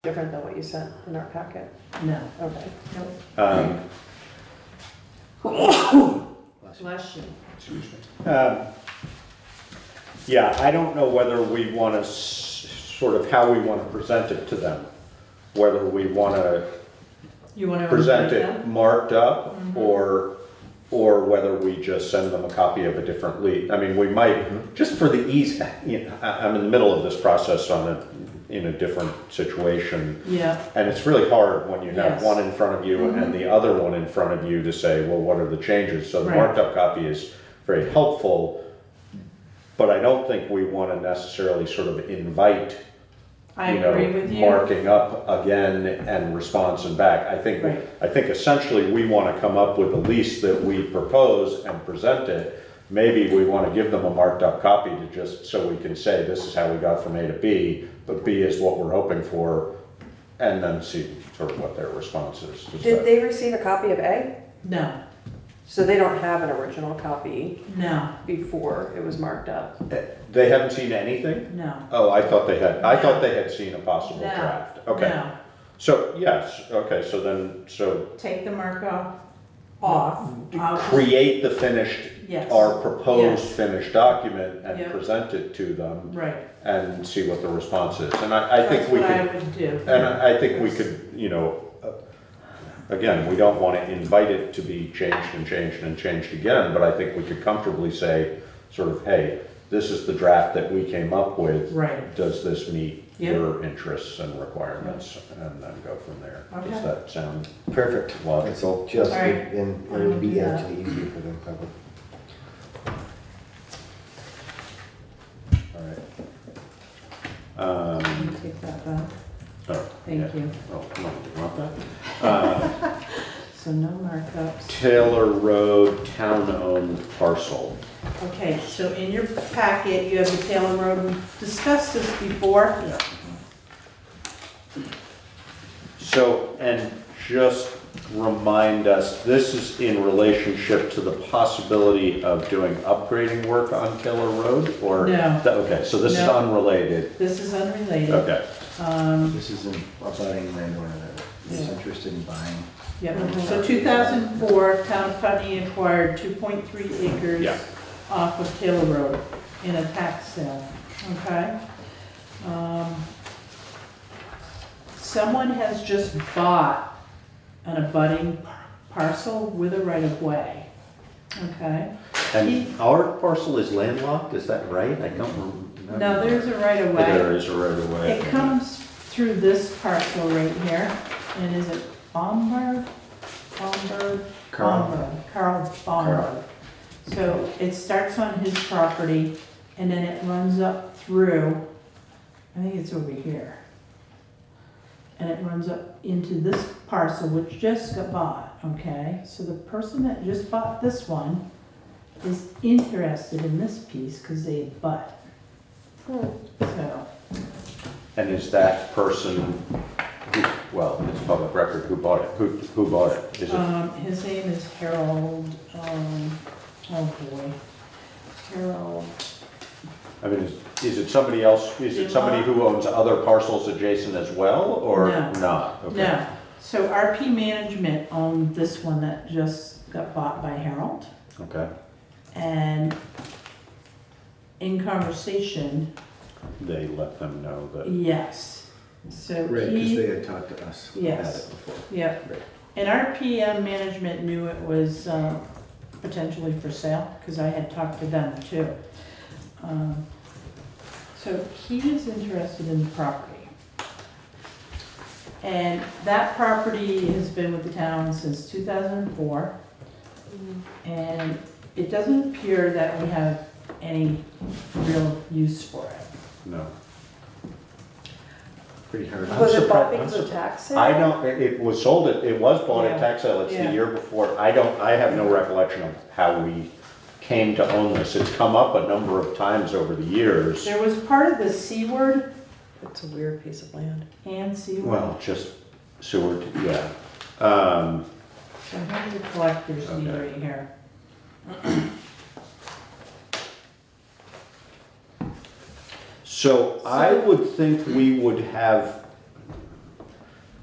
different than what you sent in our packet? No. Okay. Nope. Um, Bless you. Excuse me. Yeah, I don't know whether we want to, sort of how we want to present it to them. Whether we want to You want to present invite it them? marked up, or whether we just send them a copy of a different lead. I mean, we might, just for the ease, you know, I'm in the middle of this process in a different situation. Yeah. And it's really hard when you have Yes. one in front of you and the other one in front of you to say, well, what are the changes? So the Right. marked up copy is very helpful, but I don't think we want to necessarily sort of invite, I you know, agree with you. marking up again and response and back. I think essentially we want to come up with a lease that we propose and present it. Maybe we want to give them a marked up copy to just, so we can say, this is how we got from A to B, but B is what we're hoping for, and then see sort of what their response is. Did they receive a copy of A? No. So they don't have an original copy No. before it was marked up? They haven't seen anything? No. Oh, I thought they had, I No. thought they had seen a possible No. draft. Okay. No. So, yes, okay, so then, so Take the markup off. create the finished, Yes. our proposed Yes. finished document and Yep. present it to them Right. and see what the response is. And I think That's we what I could, would do. and I think we could, you know, again, we don't want to invite it to be changed and changed and changed again, but I think we could comfortably say, sort of, hey, this is the draft that we came up with. Right. Does this meet Yep. your interests and requirements? And then go from there. Okay. Does that sound Perfect. logical? It's just, All right. and it I would will be do that. actually easier for them probably. All right. Can you take that back? Oh, Thank yeah. you. Oh, come on, do you want that? So no markups. Taylor Road, town-owned parcel. Okay, so in your packet, you have the Taylor Road. We've discussed this before. Yeah. So, and just remind us, this is in relationship to the possibility of doing upgrading work on Taylor Road, or? No. Okay, so this is No. unrelated. This is unrelated. Okay, This is a budding landowner that is Yeah. interested in buying. Yep, so 2004, Town of Putney acquired 2.3 acres Yeah. off of Taylor Road in a tax sale, okay? Someone has just bought an abutting parcel with a right-of-way, okay? and our parcel is landlocked, is that right? I don't remember. Now, there's a There right-of-way. is a right of way. It comes through this parcel right here, and is it Baumberg? Baumberg? Carl. Baumberg. Carl Baumberg. So it starts on his property, and then it runs up through, I think it's over here. And it runs up into this parcel, which just got bought, okay? So the person that just bought this one is interested in this piece because they butt. So, And is that person, well, it's public record, who bought it? Who bought it? Is it? his name is Harold, oh boy, Harold, I mean, is it somebody else, is it somebody who owns other parcels adjacent as well, or No. not? Okay. no. So RP Management owned this one that just got bought by Harold. Okay, And in conversation, they let them know that, yes. So Right, because they he, had talked to us about Yes. it before. yep. Right. And RPM Management knew it was potentially for sale, because I had talked to them too. So he is interested in the property. And that property has been with the town since 2004. And it doesn't appear that we have any real use for it. no. Pretty hard. Was it bought surprised- because I'm of tax sale? I don't, it was sold, it was bought at Yeah. tax sale, it's the Yeah. year before. I have no recollection of how we came to own this. It's come up a number of times over the years. There was part of the Seaward It's a weird piece of land. and Seaward. Well, just Seward, yeah. So here's the collector's deed Okay. right here. So I would think we would have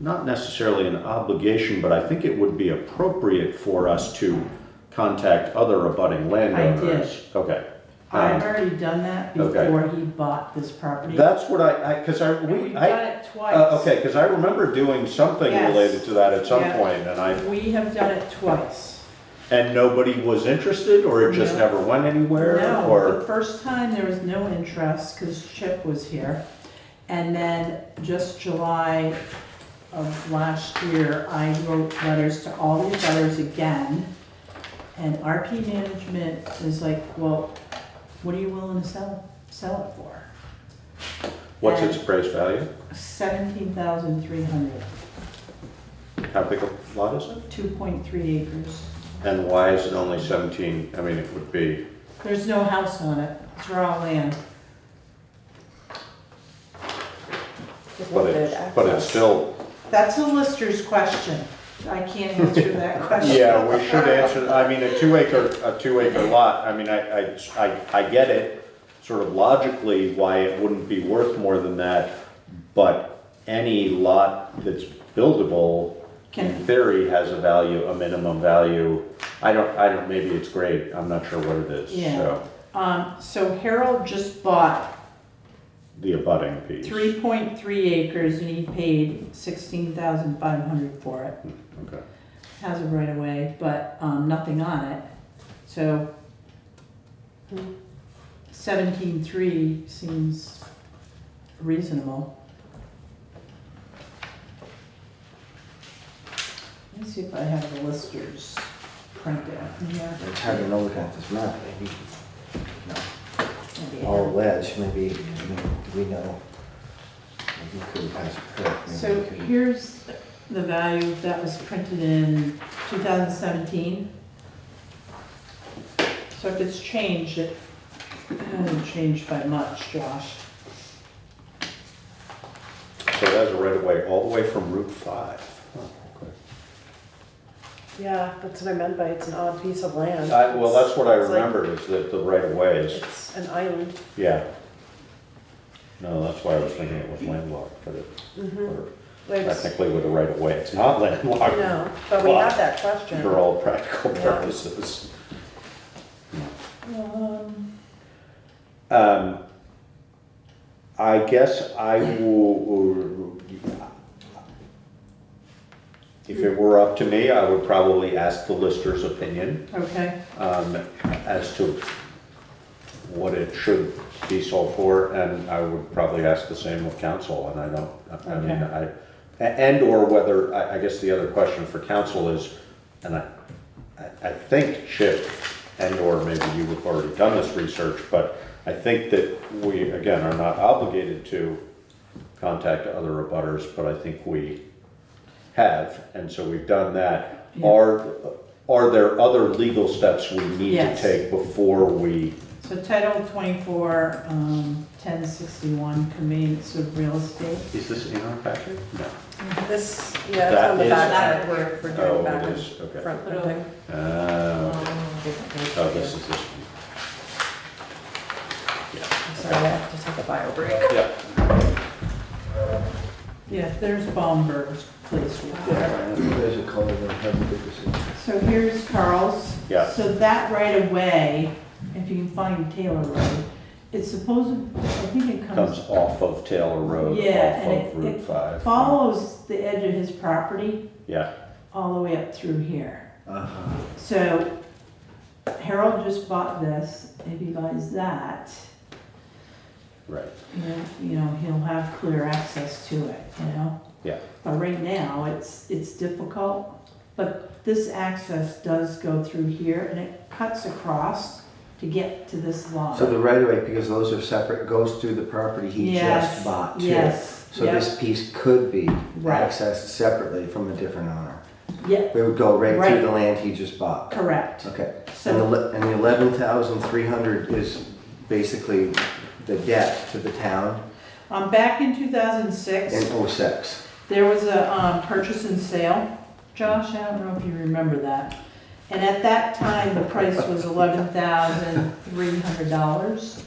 not necessarily an obligation, but I think it would be appropriate for us to contact other abutting landowners. Okay. I've already done that Okay. before he bought this property. That's what because And we've done it twice. okay, because I remember doing something Yes. related to that at some Yeah. point, and We have done it twice. and nobody was interested, or it just No. never went anywhere, No, or the first time there was no interest because Chip was here. And then just July of last year, I wrote letters to all the abutters again. And RP management is like, well, what are you willing to sell it for? what's and- its appraised value? 17,300, How big a lot is it? 2.3 acres. And why is it only 17? I mean, it would be, There's no house on it, it's raw land. With but limited it's access. still, That's a lister's question. I can't answer that question. yeah, we should answer, I mean, a two acre lot, I mean, I get it, sort of logically why it wouldn't be worth more than that, but any lot that's buildable, in Can, theory, has a value, a minimum value. I don't, maybe it's great, I'm not sure what it is, Yeah. so, so Harold just bought the abutting piece. 3.3 acres and he paid 16,500 for it. Okay. Has a right of way, but, nothing on it. So 17.3 seems reasonable. Let me see if I have the listers printed out here. It's hard to know looking at this map, maybe, no, Maybe I all have- ledge, maybe, I mean, do we know? Maybe we couldn't pass a perk, maybe So we couldn't. here's the value that was printed in 2017. So if it's changed, it hasn't changed by much, Josh. So that's a right of way all the way from Route 5. Oh, okay. Yeah, that's what I meant by it's an odd piece of land. Well, that's what I It's like- remembered, is that the right of way is, It's an island. yeah. No, that's why I was thinking it was landlocked, but it, or It's- technically with a right of way, it's not landlocked No, but we had that question. for all practical Yeah. purposes. Um, I guess I will, if it were up to me, I would probably ask the lister's opinion Okay, as to what it should be sold for, and I would probably ask the same of council, and I don't, I mean, Okay. and or whether, I guess the other question for council is, and I think Chip and or maybe you have already done this research, but I think that we, again, are not obligated to contact other abutters, but I think we have, and so we've done that. Yeah. Are there other legal steps we need to Yes. take before we, so Title 24, 1061, conveyance of real estate. is this in our packet? No. This, yeah, it's That on the is- back side, we're Oh, doing back it and is, okay. front printing. Okay. Oh, this is this one. Sorry, I have to take a bio break. Yeah. Yeah, there's Baumberg's place right there. There's a color that I haven't good to see. So here's Carl's. Yeah. So that right of way, if you can find Taylor Road, it's supposed, I think it Comes off of Taylor Road, Yeah, off and of Route 5. follows the edge of his property Yeah, all the way up through here. Uh-huh. So Harold just bought this, if he buys that, right, you know, he'll have clear access to it, you know? yeah. But right now, it's difficult, but this access does go through here and it cuts across to get to this lot. So the right of way, because those are separate, goes through the property he Yes, just bought too. yes, So yep. this piece could be Right. accessed separately from a different owner. Yeah, It would go right Right. through the land he just bought. correct. Okay. So- And the 11,300 is basically the debt to the town Back in 2006, in '06. there was a purchase and sale. Josh, I don't know if you remember that. And at that time, the price was $11,300.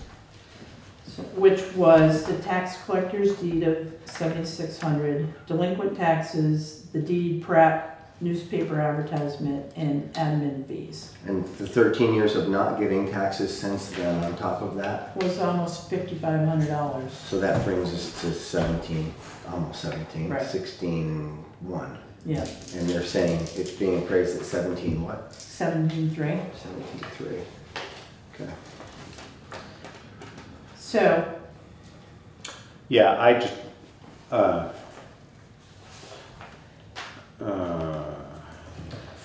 which was the tax collector's deed of 7,600, delinquent taxes, the deed prep, newspaper advertisement, and admin fees. And the 13 years of not getting taxes since then on top of that, Was almost $5,500. so that brings us to 17, almost 17, Right. 16.1. Yeah, And they're saying it's being appraised at 17 what? 17.3. 17.3. Okay. So, Yeah, I just, the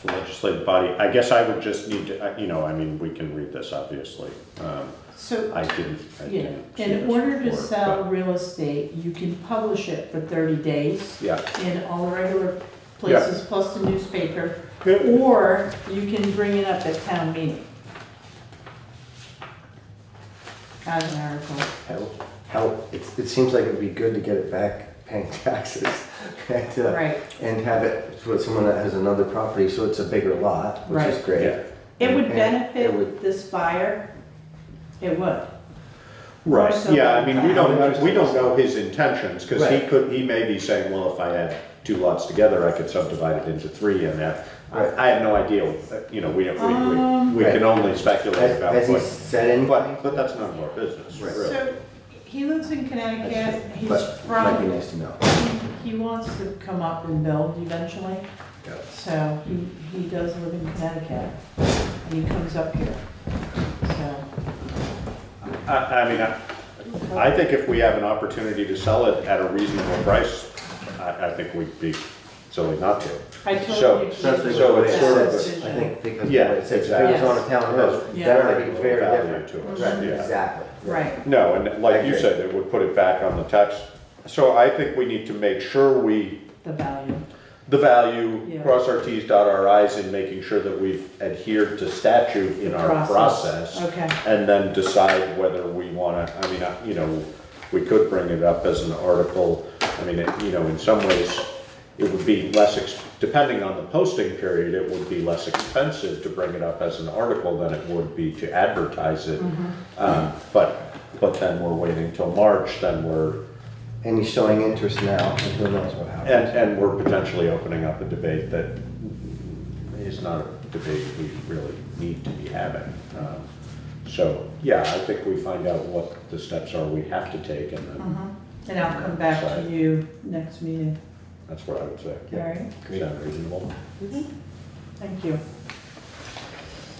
legislative body, I guess I would just need to, you know, I mean, we can read this, obviously. so I didn't yeah, see in this order to before, sell but- real estate, you can publish it for 30 days Yeah. in all the regular places plus the newspaper, Good. or you can bring it up at town meeting as an article. It seems like it'd be good to get it back paying taxes and, Right. and have it with someone that has another property, so it's a bigger lot, which is Right. great. Yeah. It would And it benefit would- this buyer. It would. Right, So- yeah, I mean, we don't know his intentions, because Right. he may be saying, well, if I had 2 lots together, I could subdivide it into 3 and that. Right. I have no idea, you know, we Right. can only speculate about Has he what, said anything? but that's none of our business, Right. really. So he lives in Connecticut. He's But it might be from, nice to know. he wants to come up and build eventually. Yeah. So he does live in Connecticut and he comes up here. So, I mean, I think if we have an opportunity to sell it at a reasonable price, I think we'd be silly not to. I So- told you. Especially So with it's the way sort it of says, I think, because Yeah, it says if exactly. it was on a town road, Yeah. that would be very Value different. to us, Right, yeah. exactly. Right. No, and like you agree. said, it would put it back on the tax. So I think we need to make sure The value. the value, Yeah. cross our Ts, dot our Is in making sure that we've adhered to statute in our process. Okay. And then decide whether we want to, I mean, you know, we could bring it up as an article. I mean, you know, in some ways, it would be less, depending on the posting period, it would be less expensive to bring it up as an article than it would be to advertise it. But then we're waiting till March, then we're, And he's showing interest now, and who knows what happens. and we're potentially opening up a debate that is not a debate we really need to be having. So, yeah, I think we find out what the steps are we have to take, and then And I'll come back to Sorry. you next meeting. that's what I would say. All right. Sound reasonable? Thank you.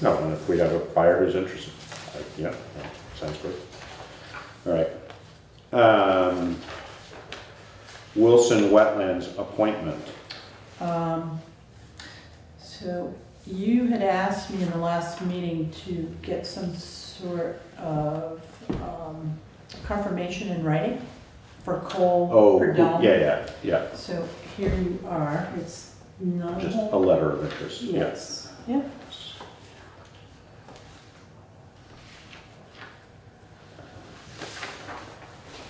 No, and if we have a buyer who's interested, yeah, sounds good. All right. Wilson Wetlands appointment. So you had asked me in the last meeting to get some sort of confirmation in writing for Cole Oh, Perdome. yeah, So here you are. It's not. just a letter of interest, yeah. Yes. Yeah.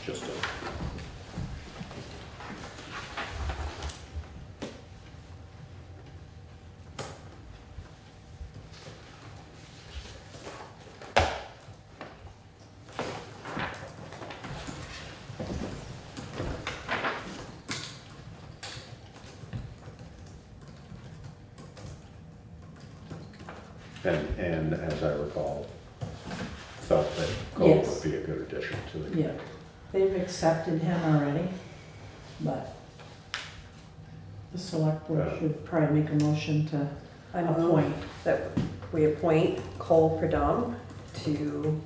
Just a, and as I recall, felt that Cole Yes. would be a good addition to the Yeah. They've accepted him already, but the select board Yeah. should probably make a motion to I move appoint. that we appoint Cole Perdome to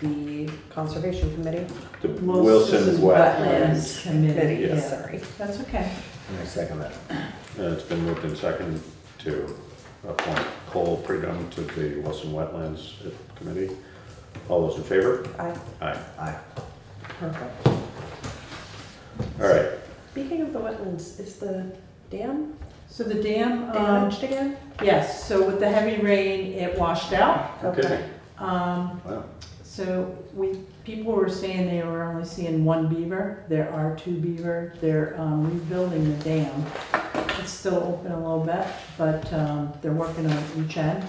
the Conservation Committee. The Wilson Wetlands. Committee, Yeah, yeah. sorry. That's okay. And I second that. It's been moved and seconded to appoint Cole Predum to the Wilson Wetlands Committee. All those in favor? Aye. Aye. Aye. Perfect. All right. Speaking of the wetlands, is the dam So the dam, damaged again? yes, so with the heavy rain, it washed out. Okay. Um, Wow. So people were saying they were only seeing 1 beaver. There are 2 beaver. They're rebuilding the dam. It's still open a little bit, but they're working on each end.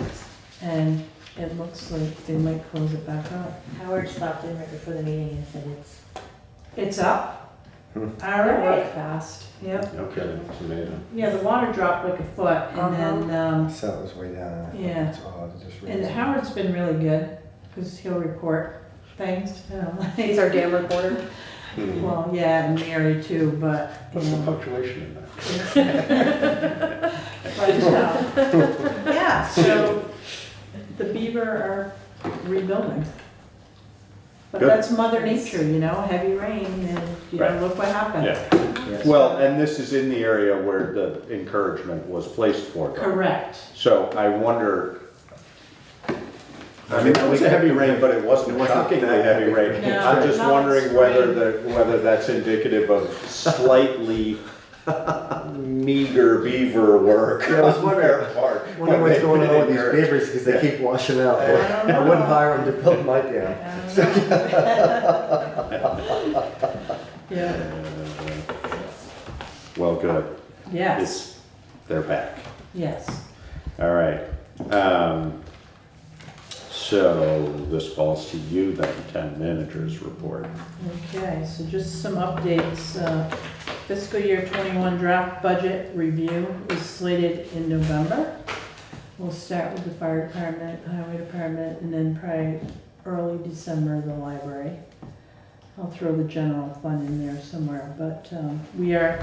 And it looks like they might close it back up. Howard stopped in right before the meeting and said It's up? Hmm. All They work right, fast. yep. Okay, that's amazing. Yeah, the water dropped like a foot and then, So it was way down. I thought Yeah. it's odd, it just and raised. Howard's been really good, because he'll report things, He's our dam reporter. Hmm. well, yeah, and Mary too, but, you What's the know. punctuation in that? But, yeah, so the beaver are rebuilding. But Good. that's Mother Nature, you know, heavy rain and, you know, Right. look what happened. Yeah, Yes. well, and this is in the area where the encouragement was placed for them. Correct. So I wonder, I mean, it was a heavy rain, but it wasn't It wasn't shockingly that heavy heavy. rain. No, I'm just not wondering spring. whether that's indicative of slightly meager beaver work. Yeah, I was on wondering- their part. Wonder what's They've going been on with these encouraged. beavers, because they keep washing out. I don't know. I wouldn't hire them to build my dam. I don't know. Yeah, Well, good. yes, It's, they're back. yes. All right. So this falls to you then, town manager's report. Okay, so just some updates. Fiscal year 21 draft budget review is slated in November. We'll start with the fire department, highway department, and then probably early December, the library. I'll throw the general fund in there somewhere, but we are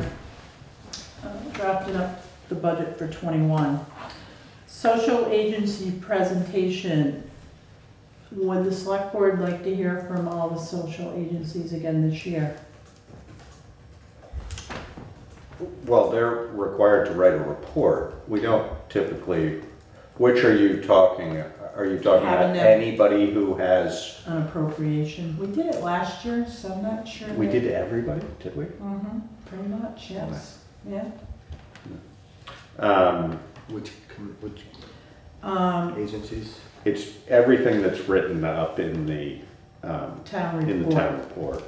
drafting up the budget for 21. Social agency presentation. Would the select board like to hear from all the social agencies again this year? Well, they're required to write a report. We don't typically, which are you talking? Are you talking about Having a- anybody who has, An appropriation. We did it last year, so I'm not sure. we did everybody, did we? Mm-hmm, pretty much, yes, yeah. Which Um, agencies? It's everything that's written up in the town report. in the town report.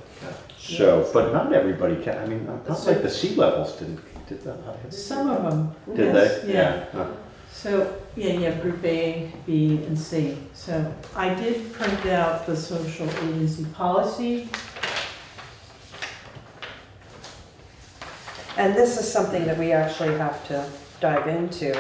So, but not everybody can, I mean, not like the sea levels did that not have? Some of them. Did yes, they? Yeah. Huh. So, yeah, you have group A, B, and C. So I did print out the social agency policy. And this is something that we actually have to dive into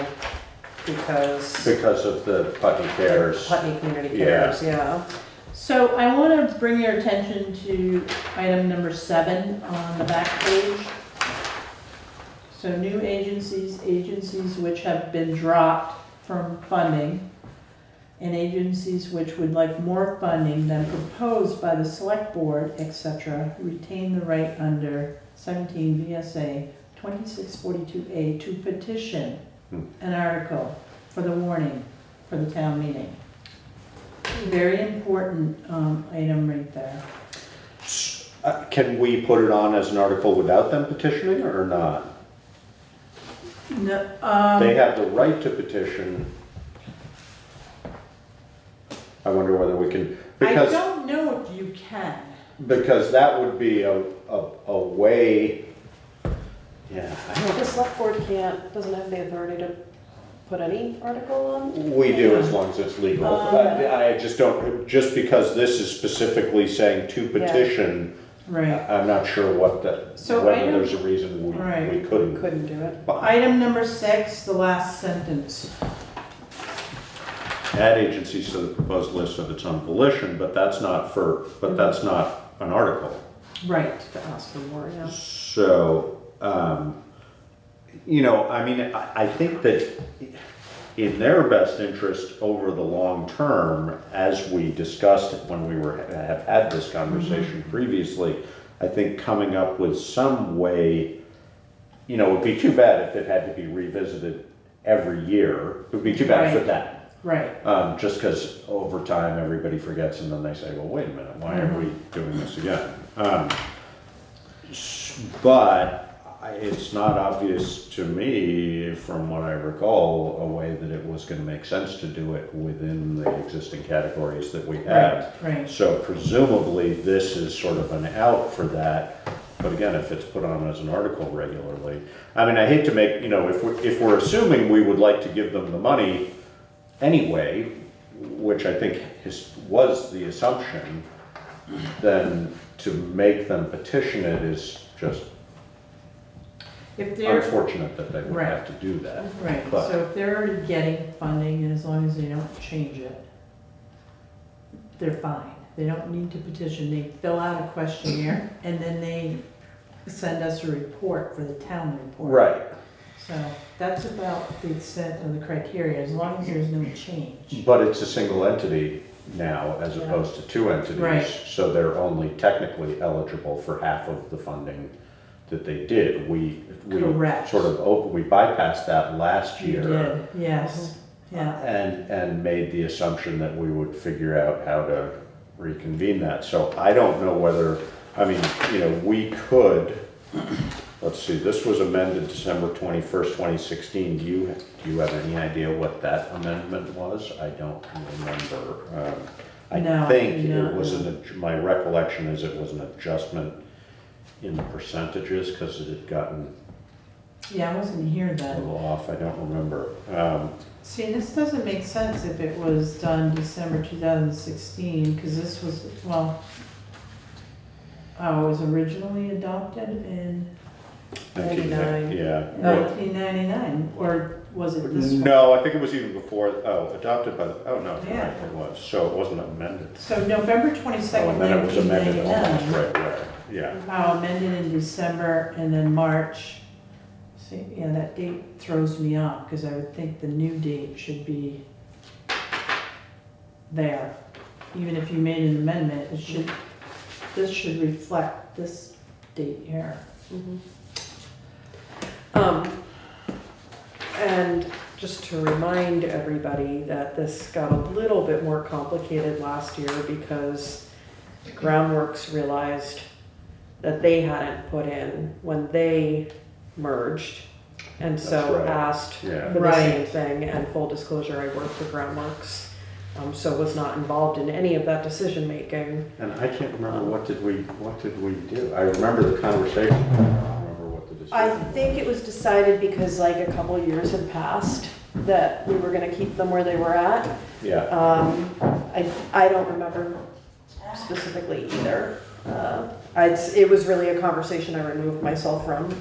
because Because of the Putney Cares. Putney Community Yeah. Cares, yeah. So I want to bring your attention to item number 7 on the back page. So new agencies, agencies which have been dropped from funding, and agencies which would like more funding than proposed by the select board, etc., retain the right under 17 VSA 2642A to petition an article for the warning for the town meeting. Very important item right there. Can we put it on as an article without them petitioning or not? No, They have the right to petition. I wonder whether we can, I because, don't know if you can. because that would be a way, yeah. I don't- The select board doesn't have the authority to put any article on? We do as long as it's legal. I just don't, just because this is specifically saying to petition, Right. I'm not sure what So whether item- there's a reason we Right. couldn't. Couldn't do it. Item number 6, the last sentence. Add agencies to the proposed list of its own volition, but that's not an article. Right. To ask for more, yeah. So, you know, I mean, I think that in their best interest over the long term, as we discussed when we have had this conversation previously, I think coming up with some way, you know, it would be too bad if it had to be revisited every year. It would be too bad for Right. them. Right. Just because over time everybody forgets and then they say, well, wait a minute, why are we doing this again? But it's not obvious to me, from what I recall, a way that it was going to make sense to do it within the existing categories that we have. Right. So presumably this is sort of an out for that. But again, if it's put on as an article regularly, I mean, I hate to make, you know, if we're assuming we would like to give them the money anyway, which I think was the assumption, then to make them petition it is just If they're, unfortunate that they would Right. have to do that. right, But- so if they're already getting funding, and as long as they don't change it, they're fine. They don't need to petition, they fill out a questionnaire, and then they send us a report for the town report. Right, So that's about the extent of the criteria, as long as there's no change. but it's a single entity now as Yeah. opposed to two entities. Right. So they're only technically eligible for half of the funding that they did. We Correct. sort of, we bypassed that last You year. did, yes, yeah. And made the assumption that we would figure out how to reconvene that. So I don't know whether, I mean, we could, let's see, this was amended December 21st, 2016. Do you have any idea what that amendment was? I don't remember. No, I think no. it was, my recollection is it was an adjustment in the percentages because it had gotten Yeah, I wasn't here a then. little off. I don't remember. See, this doesn't make sense if it was done December 2016, because this was, well, it was originally adopted in 99. Yeah. Well, 1999, or was it this one? no, I think it was even before, adopted by, no, Yeah. it was, so it wasn't amended. So November Oh, 22nd, and then it was amended almost 1999. right away, yeah. Amended in December and then March. See, yeah, that date throws me off, because I would think the new date should be there. Even if you made an amendment, this should reflect this date here. And just to remind everybody that this got a little bit more complicated last year because Groundworks realized that they hadn't put in when they merged. And so That's right. asked Yeah. for the same Right. thing, and full disclosure, I worked for Groundworks. So was not involved in any of that decision making. And I can't remember, what did we do? I remember the conversation, I don't remember what the decision I was. think it was decided because like a couple of years had passed that we were gonna keep them where they were at. Yeah, I don't remember specifically either. It was really a conversation I removed myself from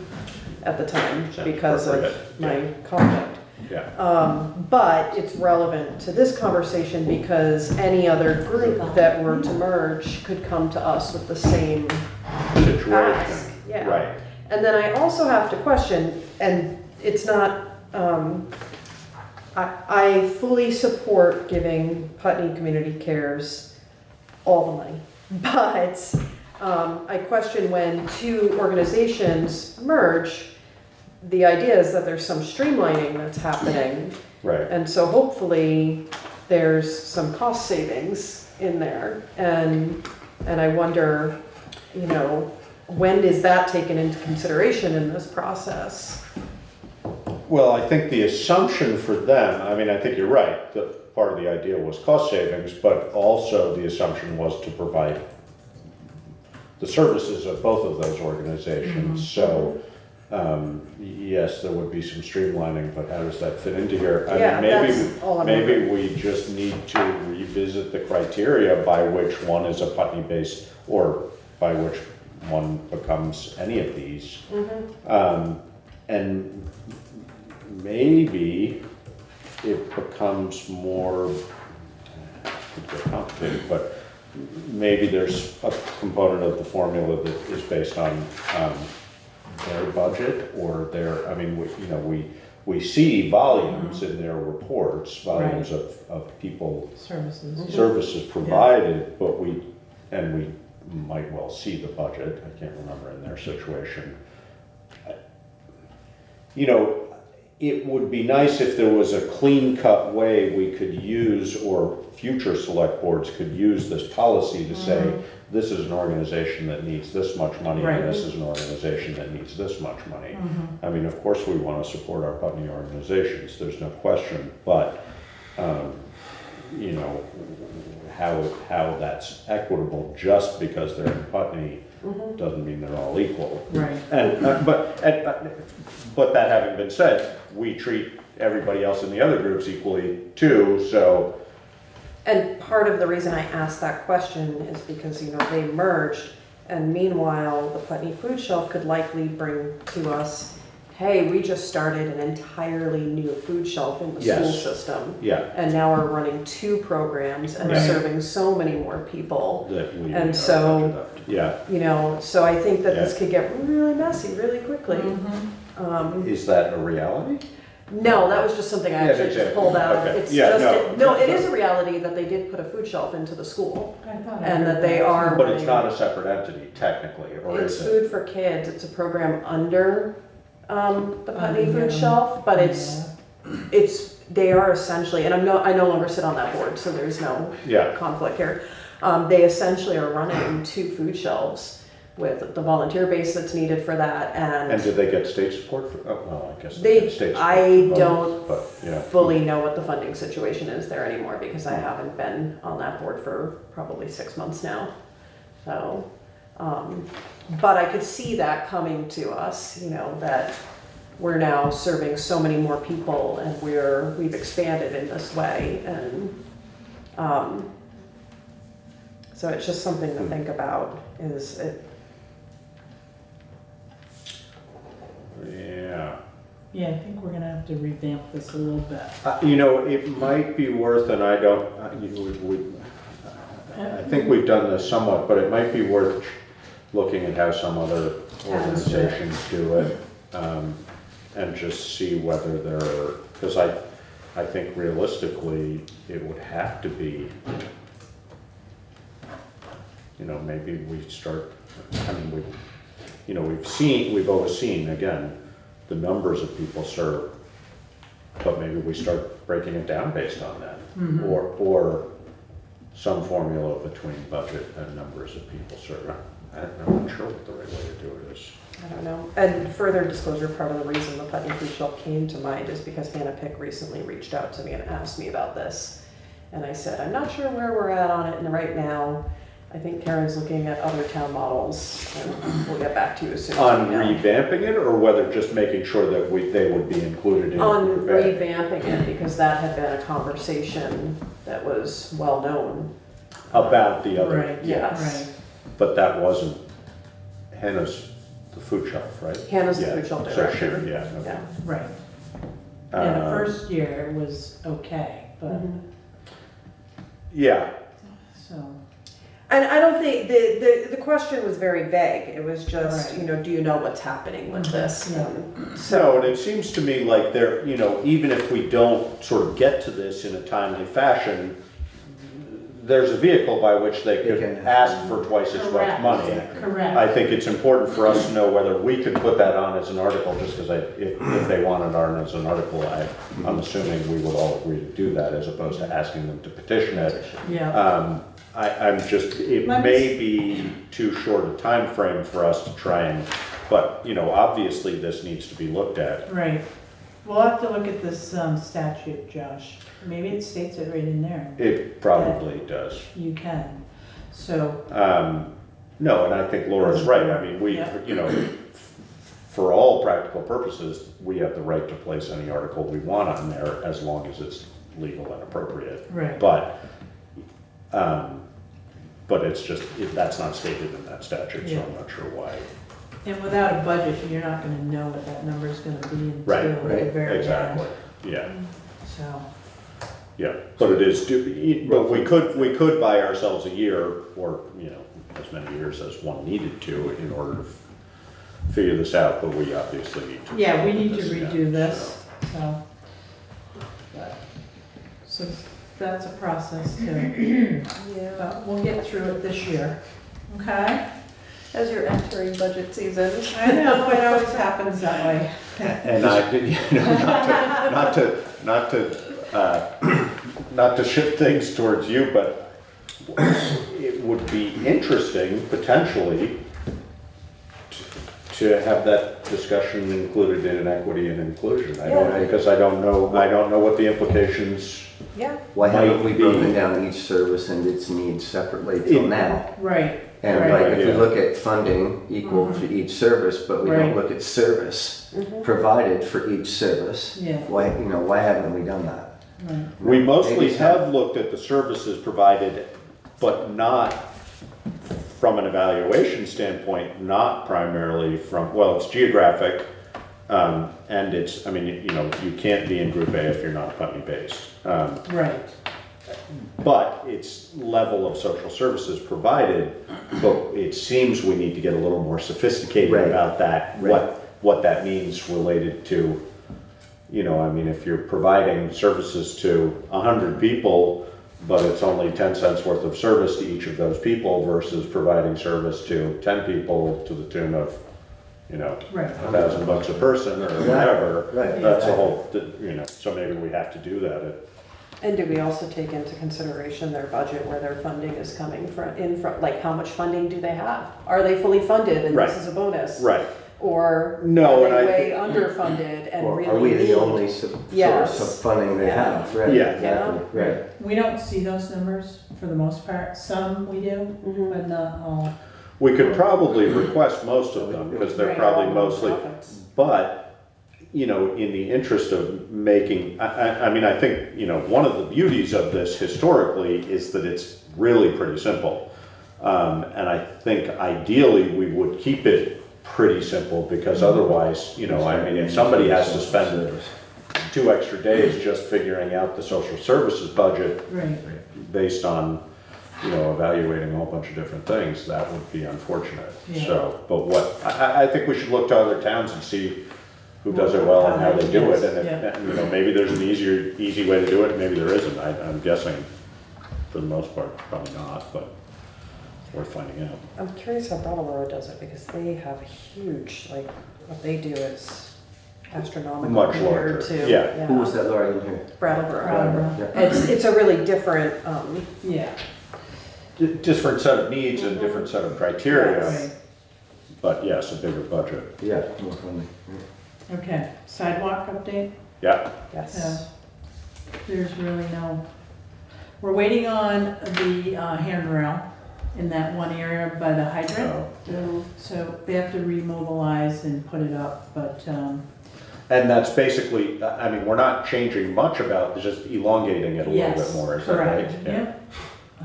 at the time Sounds because of appropriate. my conflict. yeah, But it's relevant to this conversation because any other group that were to merge could come to us with the same ask. situation, Yeah. right. And then I also have to question, and it's not, I fully support giving Putney Community Cares all the money. But I question when two organizations merge, the idea is that there's some streamlining that's happening. Right, And so hopefully there's some cost savings in there. And I wonder, when is that taken into consideration in this process? well, I think the assumption for them, I mean, I think you're right, that part of the idea was cost savings, but also the assumption was to provide the services of both of those organizations. So, yes, there would be some streamlining, but how does that fit into here? I mean, Yeah, that's all I'm maybe we just need to revisit the criteria by which one is a Putney-based, or by which one becomes any of these. And maybe it becomes more, it's a bit complicated, but maybe there's a component of the formula that is based on their budget or their, I mean, we see volumes in their reports, volumes of people, Services. services provided, but we might well see the budget. I can't remember in their situation. It would be nice if there was a clean-cut way we could use, or future select boards could use this policy to say, this is an organization that needs this much money, Right. and this is an organization that needs this much money. I mean, of course, we want to support our Putney organizations, there's no question, but, how that's equitable just because they're in Putney doesn't mean they're all equal. Right. But that having been said, we treat everybody else in the other groups equally too, so And part of the reason I asked that question is because, you know, they merged, and meanwhile, the Putney Food Shelf could likely bring to us, hey, we just started an entirely new food shelf in the Yes. school system. Yeah, And now we're running 2 programs and Right. serving so many more people. that we And are so- budgeted up to. Yeah, You know, so I think that this Yeah. could get really messy really quickly. Mhm. is that a reality? No, that was just something I Yeah, actually just exactly. pulled out. Okay. It's Yeah, just, no. it is a reality that they did put a food shelf into the school. I thought I And heard that they are But it's running- not a separate entity technically, or It's is it? food for kids. It's a program under the Putney Under Food them. Shelf, but they are essentially, and I no longer sit on that board, so there's no Yeah, conflict here. They essentially are running 2 food shelves with the volunteer base that's needed for that, and did they get state support for, oh, well, I guess They- get state support I for both, don't but, yeah. fully know what the funding situation is there anymore because I haven't been on that board for probably 6 months now. So, but I could see that coming to us, you know, that we're now serving so many more people and we've expanded in this way, and so it's just something to think about. Is it? Yeah. Yeah, I think we're gonna have to revamp this a little bit. You know, it might be worth, and I don't, I think we've done this somewhat, but it might be worth looking at how some other organizations do it, and just see whether they're, because I think realistically, it would have to be, you know, maybe we start, I mean, we've always seen, again, the numbers of people served, but maybe we start breaking it down based on that. Or some formula between budget and numbers of people served. I'm not sure what the right way to do it is. I don't know. And further disclosure, part of the reason the Putney Food Shelf came to mind is because Hannah Pick recently reached out to me and asked me about this. And I said, I'm not sure where we're at on it and right now. I think Karen's looking at other town models, and we'll get back to you as soon as On we know. revamping it, or whether just making sure that they would be included in? On revamping it, because that had been a conversation that was well-known. About the other? Right, Yes. right. But that wasn't Hannah's, the food shelf, right? Hannah's the Yeah, food shelf so director. she- Yeah, okay. Yeah. Right. Yeah, the Uh, first year it was okay, but, Mhm. Yeah, so, And I don't think, the question was very vague. It was just, Right. you know, do you know what's happening with this? Yeah. so, and it seems to me like there, you know, even if we don't sort of get to this in a timely fashion, there's a vehicle by which they could can- ask for twice as much Correct. money. correct. I think it's important for us to know whether we could put that on as an article, just because if they want it on as an article, I'm assuming we would all agree to do that, as opposed to asking them to petition it. Yeah, I'm just, it Let me may be too short a time frame for us to try and, but, you know, obviously this needs to be looked at. right. We'll have to look at this statute, Josh. Maybe it states it right in there. It probably does. You can. So, No, and I think Laura's right. I mean, we, Yeah. you know, for all practical purposes, we have the right to place any article we want on there as long as it's legal and appropriate. right. But it's just, that's not stated in that statute, so Yeah. I'm not sure why. And without a budget, you're not gonna know what that number's gonna be Right, until the right, very end. Exactly, yeah. So, Yeah, but it is, but we could buy ourselves a year, or, you know, as many years as one needed to in order to figure this out, but we obviously need to. yeah, we need to Yeah, redo this, so. So that's a process too. Yeah. But we'll get through it this year, okay? As you're entering budget season. I know, it always happens that way. And I, you know, not to shift things towards you, but it would be interesting potentially to have that discussion included in equity and inclusion. Yeah. Because I don't know what the implications. Yeah. Why haven't we Might be- broken down each service and its needs separately till now? Right. And Right. like, if we Yeah. look at funding equal for each service, but we don't Right. look at service provided for each service, Yeah. why haven't we done that? Right. We mostly Maybe some. have looked at the services provided, but not from an evaluation standpoint, not primarily from, well, it's geographic, and it's, I mean, you know, you can't be in Group A if you're not Putney based. Right. But it's level of social services provided, but it seems we need to get a little more sophisticated Right. about that, Right. what that means related to, you know, I mean, if you're providing services to 100 people, but it's only 10 cents worth of service to each of those people versus providing service to 10 people to the tune of, you know, Right. $1,000 a person or Exactly. whatever. Right. That's a whole, you know, so maybe we have to do that. And do we also take into consideration their budget, where their funding is coming from, like how much funding do they have? Are they fully funded and Right. this is a bonus? Right. Or No, are and they I way think- underfunded and Or really are we need? the only source Yes. of funding they Yeah. have? Right, Yeah. exactly, right. We don't see those numbers for the most part. Some we do, Mhm. but not all. We could probably request most of them, because they're Right. probably All mostly, nonprofits. but, you know, in the interest of making, I mean, I think, you know, one of the beauties of this historically is that it's really pretty simple. And I think ideally we would keep it pretty simple, because otherwise, you know, I mean, if somebody has to spend 2 extra days just figuring out the social services budget Right. based on, you know, evaluating a whole bunch of different things, that would be unfortunate. Yeah. So, but I think we should look to other towns and see who does it well and how they do it, and Yes, if, you know, maybe there's an easy way to do it, maybe there isn't, I'm guessing, for the most part, probably not, but it's worth finding out. I'm curious how Brattleboro does it, because they have huge, like, what they do is astronomical Much compared larger, to. yeah. Who was that, Laura, in here? Brattleboro. Brattleboro. Yeah. It's a really different, Yeah. Different set of needs and different set of criteria, Right. but yes, a bigger budget, Yeah, more funding. Okay. Sidewalk update? yeah. yes. There's really no, we're waiting on the handrail in that one area by the hydrant. So- So they have to remobilize and put it up, but, And that's basically, I mean, we're not changing much about, it's just elongating it a little yes, bit more, is that right? correct, yep.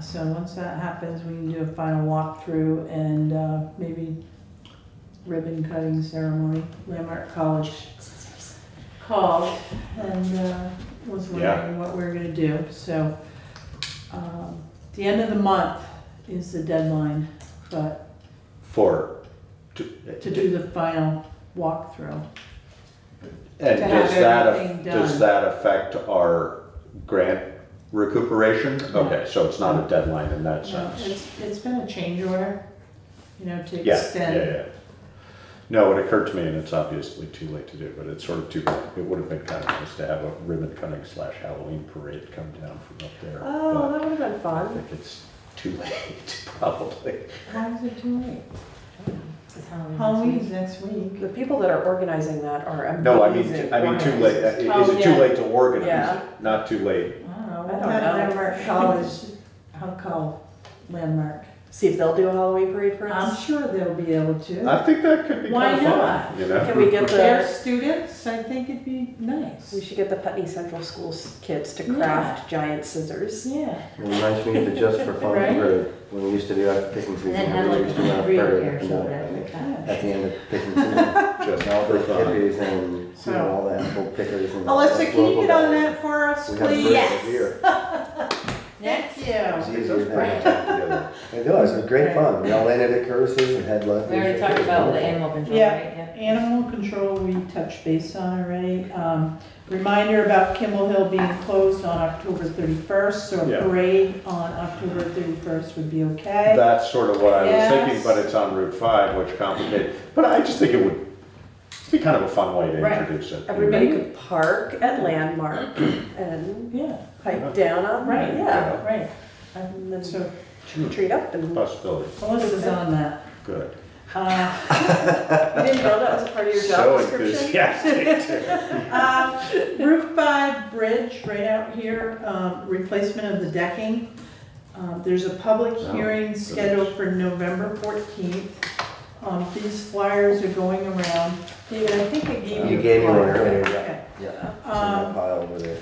So once that happens, we can do a final walkthrough and maybe ribbon cutting ceremony, Landmark College called and was wondering what we were gonna do, so. The end of the month is the deadline, but For, to do the final walkthrough. and to have everything does done. that affect our grant recuperation? No. Okay, so it's not a deadline in that No, sense. it's been a change order, you know, to Yeah, extend. yeah. No, it occurred to me, and it's obviously too late to do, but it's sort of too, it would have been kind of nice to have a ribbon cutting / Halloween parade come down from up there. Oh, that would have been But I fun. think it's too late, probably. Why is it too late? It's Halloween. Halloween's next week. The people that are organizing that are amazing. No, I mean too late, is Oh, it too yeah. late to organize Yeah. it? Not too late. I don't know, I we'll don't have know. Landmark College, I'll call Landmark. See if they'll do a Halloween parade for I'm us. sure they'll be able to. I think that could be Why kind of fun, not? you know? Can we get Their the, students, I think it'd be we nice. should get the Putney Central Schools kids to craft giant scissors. Yeah. It reminds me of the Just for Fun Right. parade, when we used to do our picking season. And then have we like used to run a a real parade hair up and show down, that right? like that. At the end of picking season, Just all the for fun. hippies and, you So- know, all the apple pickers and. Alyssa, can you local get on guys. that for us, We have please? birds here. Thank It's you. easier than that together. It was great fun. We all landed at Curtis's and had lunch. We already talked about the animal control, Yeah. right? Yeah. Animal control, we touched base on already. Reminder about Kimball Hill being closed on October 31st, so Yeah. a parade on October 31st would be okay. That's sort of what I was thinking, Yes. but it's on Route 5, which complicates, but I just think it would be kind of a fun way to Right. introduce it. Everybody could park at Landmark and Yeah, hike down on, right, yeah. right. And then So treat up and, Possibility, Alyssa's on that. good. you didn't know that was a part of your So job description? enthusiastic. Route 5 bridge right out here, replacement of the decking. There's a public Oh, hearing scheduled for November 14th. These flyers are going around. David, I think I gave you. You gave me one a flyer. earlier, yeah. Okay. Yeah, it's in that pile over there.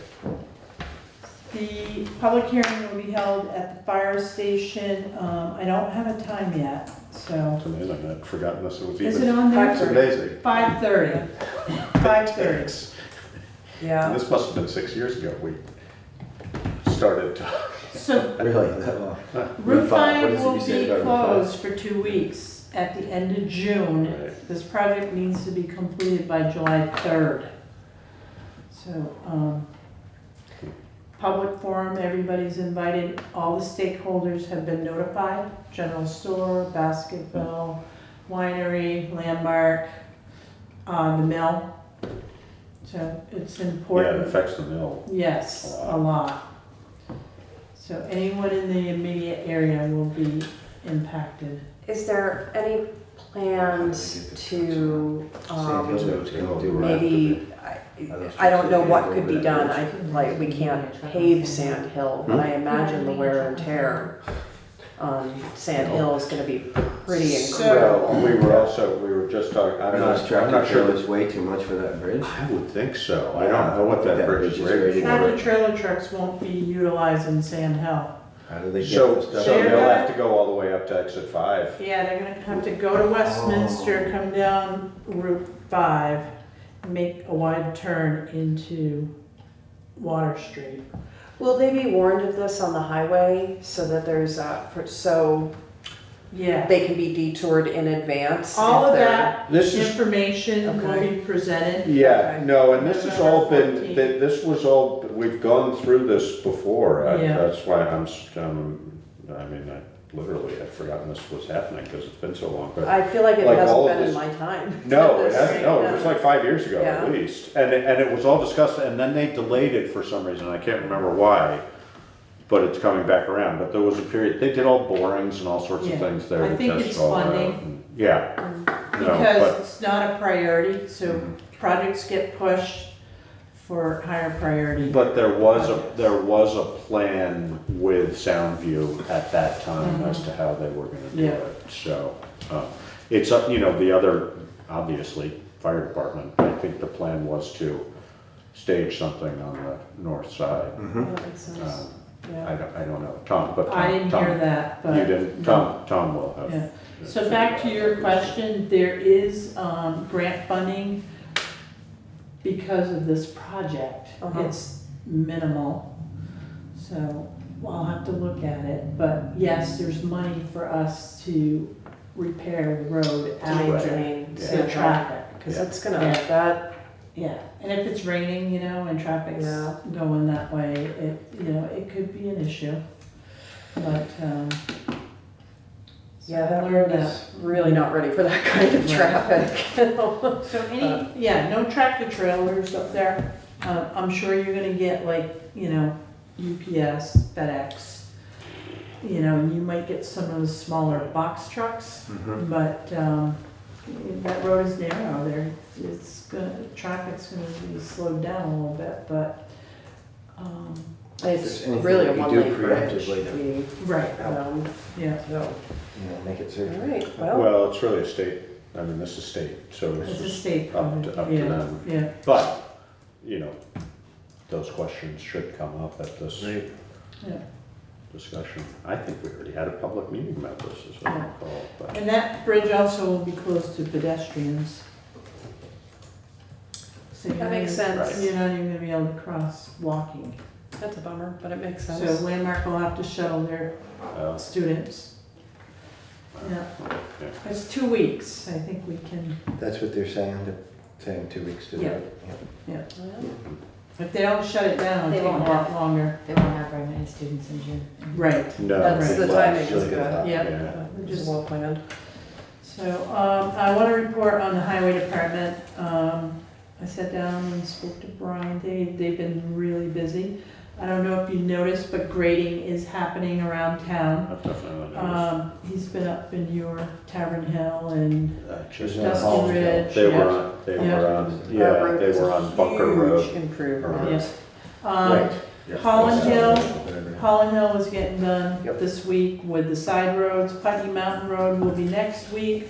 public hearing will be held at the fire station. I don't have a time yet, so. It's amazing, I'd forgotten this was Is even. it on there? It's amazing. 5:30. 5:30. Yeah. This must have been 6 years ago, we started to. So Really, that long? Route What 5 is it will you said be about Route closed for 2 weeks at the end of June. Right. This project needs to be completed by July 3rd. So, public forum, everybody's invited, all the stakeholders have been notified. General store, Basketville, winery, landmark, the mill. So it's Yeah, it important. affects the mill. Yes, a lot. So anyone in the immediate area will be impacted. Is there any plans to, Sand Hill Road's gonna do right maybe, I don't know what could be done, like, we can't pave Sand Hill, but I imagine the wear and tear on Sand Hill is gonna be pretty So- incredible. We were just talking, I don't know, Nice I'm tractor not sure. trailer's way too much for that bridge. I would think so, I don't know what that bridge is rated Tractor for. trailer trucks won't be utilizing Sand Hill. How do they get So, the so stuff? They're they'll gonna- have to go all the way up to exit 5. Yeah, they're gonna have to go to Westminster, come down Route 5, make a wide turn into Water Street. Will they be warned of this on the highway so that there's, so Yeah, they can be detoured in advance? all if of they're- that This is, information will Okay. be presented. yeah, no, and this has all been, November 14th. this was all, we've gone through this before. Yeah. That's why I mean, I literally had forgotten this was happening because it's been so long, but. I feel like it Like hasn't all of been in this- my time. No, it This- hasn't, no, it was yeah. like 5 years ago Yeah. at least. And it was all discussed, and then they delayed it for some reason, I can't remember why. But it's coming back around, but there was a period, they did all borings and all sorts of Yeah. things there I to think test it's all that. funding. And- Yeah, no, Because but, it's not a priority, so projects get pushed for higher priority. but there was a plan with Soundview at that time as to how they were gonna do Yeah. it. So, it's up, the other, obviously, fire department, I think the plan was to stage something on the north side. Mhm. That makes sense. I Yeah. don't know, Tom, but Tom. I didn't Tom- hear that, but. You didn't, Tom will have. Yeah. So back to your question, there is grant funding because of this project. Uh-huh. It's minimal, so I'll have to look at it. But yes, there's money for us to repair the road To after maintain Yeah. the Sand Hill, traffic. because Yeah. it's gonna, Yeah. that, Yeah, and if it's raining, and traffic's Yeah. going that way, it could be an issue. But, yeah, I that learned road that. is really not ready for that kind of Right. traffic. So no tractor trailers up there. I'm sure you're gonna get UPS, FedEx. You might get some of the smaller box trucks, Mhm. but, that road is narrow there. Traffic's gonna be slowed down a little bit, but, It's anything really a we do one-lane bridge. preemptively to- right, Yeah, yeah. so, Make it all safer. right, well, Well, it's really a state, this is state, so It's this a is state up project, to yeah, them. yeah. But, those questions should come up at this Yeah. discussion. I think we already had a public meeting about this, as I recall, but. And that bridge also will be closed to pedestrians. So you're that not makes even- sense. You're not even gonna be able to cross walking. That's a bummer, but it makes So sense. Landmark will have to shuttle their uh, students. Yeah, yeah. it's 2 weeks, I think we can, That's what they're saying, 2 weeks to do Yeah. it. Yeah. if they don't shut it down, They it'll take won't a lot have- longer. They won't have very many students in June. Right. No. That's, Right. the well, timing is actually, good. Yeah. Which is well planned. So, I want to report on the highway department. I sat down and spoke to Brian. They've been really busy. I don't know if you noticed, but grading is happening around town. I've definitely noticed. He's been up in your Tavern Hill and Just- Yeah. Dusty Ridge. They yeah. were on, Yeah. That road they is were a on Bunker huge Road. Improvement. Yes. Right. Holland Hill, Whatever. Holland Hill is getting done Yep. this week with the side roads. Putney Mountain Road will be next week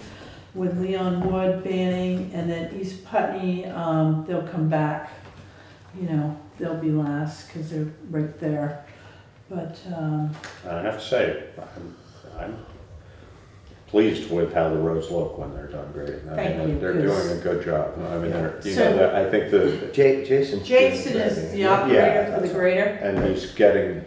with Leon Wood banning, and then East Putney, they'll come back. They'll be last because they're right there. But, I have to say, I'm pleased with how the roads look when they're done grading. I Thank mean, you, they're 'cause- doing a good job. I mean, they're, you So- know, I think the, Jason's. Jason doing is grading. the operator Yeah, for the that's- grader. and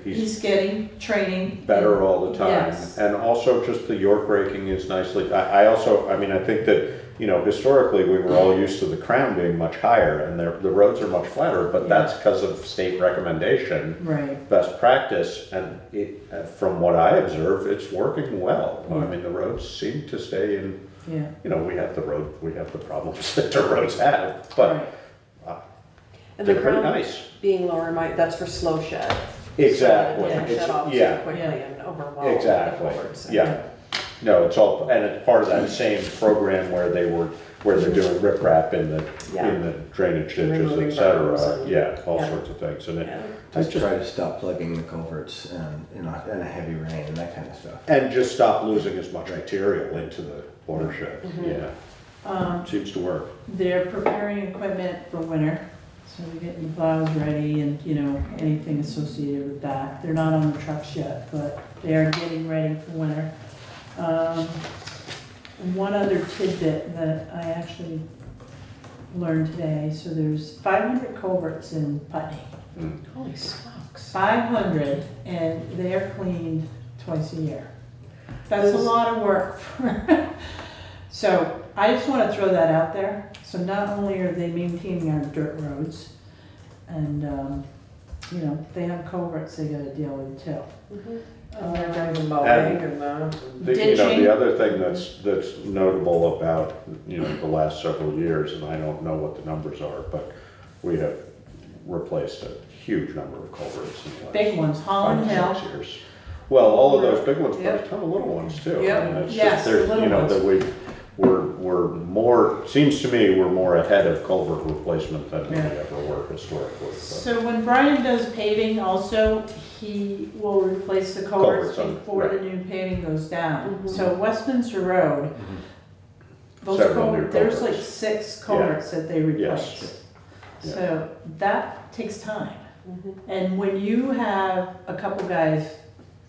he's Getting training. better all the time. Yes. And also just the York raking is nicely, I also, I mean, I think that, you know, historically, we were all used to the crown being much higher and the roads are much flatter, but that's because of state recommendation, Right, best practice, and it, from what I observe, it's working well. I Yeah. mean, the roads seem to stay in, yeah. you know, we have the problems that the roads have, but Right. And the they're pretty crown nice. being lower might, that's for slow shed. Exactly. So that it doesn't It's- shed off too yeah. quickly Yeah. and overwhelm the Exactly, culverts. yeah. No, it's all, and it's part of that same program where they're doing riprap in the drainage ditches, Removing et cetera. berms and- Yeah, all yeah. sorts of things, and Yeah. Just try to stop plugging the culverts in a heavy rain and that kind of stuff. and just stop losing as much material into the watershed, Mhm. yeah. Seems to work. They're preparing equipment for winter, so they're getting the plows ready and, you know, anything associated with that. They're not on the trucks yet, but they are getting ready for winter. One other tidbit that I actually learned today, so there's 500 culverts in Putney. Holy smokes. 500, and they are cleaned twice a year. That's a lot of work. So I just want to throw that out there. So not only are they maintaining our dirt roads, and you know, they have culverts they got to deal with too. And they're doing the mowing and the. You know, Ditching. the other thing that's notable about, you know, the last several years, and I don't know what the numbers are, but we have replaced a huge number of culverts in the last Big ones, Holland 5 Hill. to 6 years. Well, all of those big ones, but Yep. a ton of little ones too. Yep. I mean, it's Yes, just, the there's, little you know, ones. that we're more, seems to me, we're more ahead of culvert replacement than we Yeah. ever were historically. but- So when Brian does paving also, he will replace the culverts Culverts on- before the right. new paving goes down. Mhm. So Westminster Road, those Several new culverts, there's like culverts. 6 culverts that they replace. Yes. Yeah. So that takes time. Mhm. And when you have a couple guys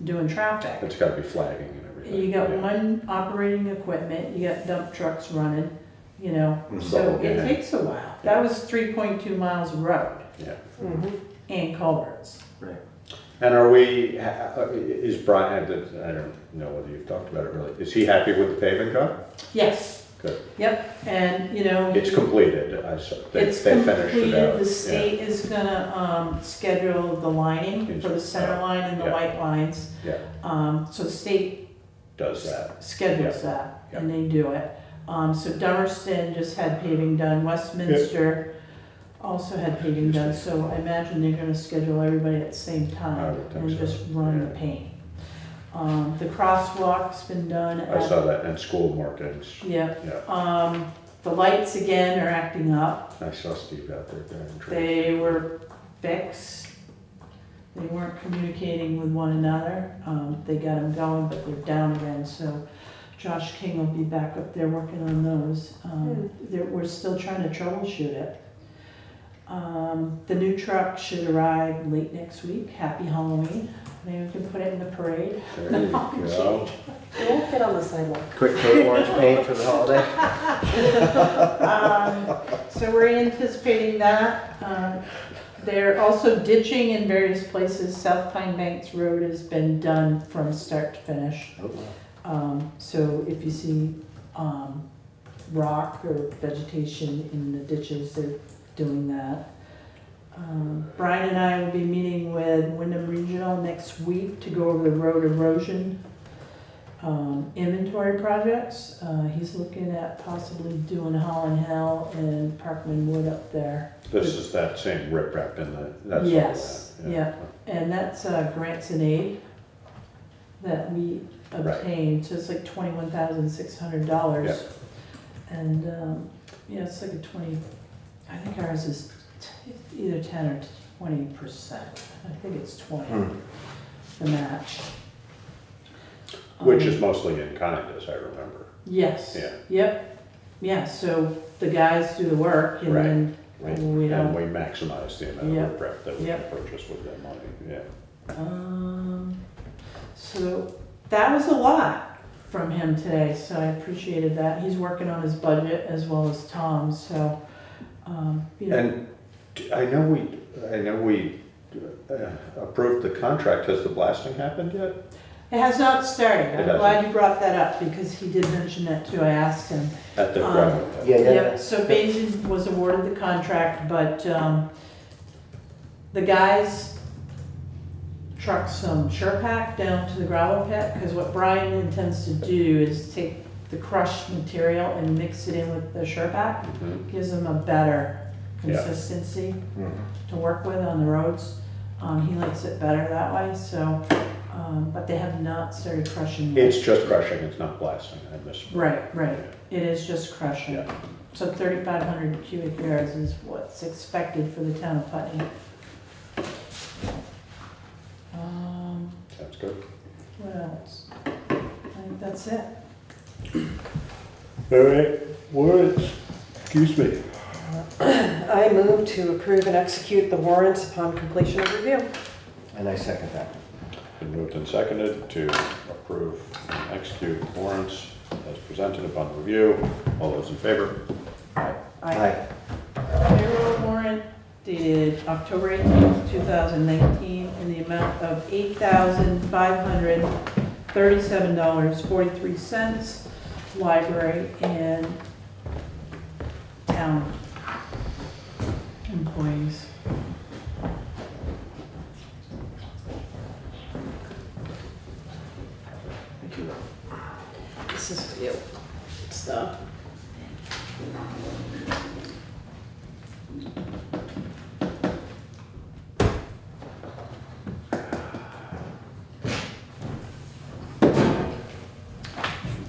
doing traffic, It's gotta be flagging and everything. you got yeah. one operating equipment, you got dump trucks running, you know, Mhm. so Double it gang. takes a while. That was 3.2 miles of road Yeah. Mhm. and culverts. Right. And are we, is Brian, I don't know whether you've talked about it really, is he happy with the paving job? Yes, Good. yep, and you know. It's completed, I saw, they It's finished it completed, out. the state is gonna, schedule the lining for the center line and the Yeah. white lines. Yeah, So the state does that. schedules that, and they do it. So Dummerston just had paving done, Westminster also had paving done, so I imagine they're gonna schedule everybody at the same I time would think and so, just run the yeah. paint. The crosswalk's been done. I saw that, and school markings, Yeah, yeah. the lights again are acting up. I saw Steve out there during the trip. They were fixed. They weren't communicating with one another. They got them going, but they're down again, so Josh King will be back up there working on those. We're still trying to troubleshoot it. The new truck should arrive late next week. Happy Halloween. Maybe we can put it in the parade. There you go. It won't fit on the sidewalk. Quick coat orange paint for the holiday. So we're anticipating that. They're also ditching in various places. South Pine Banks Road has been done from start to finish. So if you see rock or vegetation in the ditches, they're doing that. Brian and I will be meeting with Wyndham Regional next week to go over the road erosion inventory projects. He's looking at possibly doing Holland Hill and Parkman Wood up there. This is that same riprap in the, that's all Yes, that, yeah. And that's grants and aid that we obtained, so it's like $21,600. Yeah. And, yeah, it's like I think ours is either 10 or 20%. I think it's 20, the match. Which is mostly in kind, as I remember. Yes. Yeah. Yep. Yeah, so the guys do the work and Right. then we And don't. we maximize the amount Yep. of riprap that we can Yep. purchase with that money, yeah. So that was a lot from him today, so I appreciated that. He's working on his budget as well as Tom's, so, you know. And I know we approved the contract. Has the blasting happened yet? It has not started. It I'm hasn't. glad you brought that up because he did mention that too. I asked him. At the Um, gravel pit? Yeah, yeah. Yep, so Basin was awarded the contract, but the guys trucked some Sure-Pack down to the gravel pit, because what Brian intends to do is take the crushed material and mix it in with the Sure-Pack. Mhm. Gives them a better Yeah. consistency Mhm. to work with on the roads. He likes it better that way, so, but they have not started crushing yet. It's just crushing, it's not blasting, I missed. Right, right. It is just crushing. Yeah. So 3,500 cubic yards is what's expected for the town of Putney. Sounds good. What else? I think that's it. All right, warrants, excuse me. I move to approve and execute the warrants upon completion of review. And I second that. Been moved and seconded to approve and execute warrants as presented upon review. All those in favor? Aye. Payroll warrant dated October 18th, 2019, in the amount of $8,537.43, library and town employees. This is for you. It's the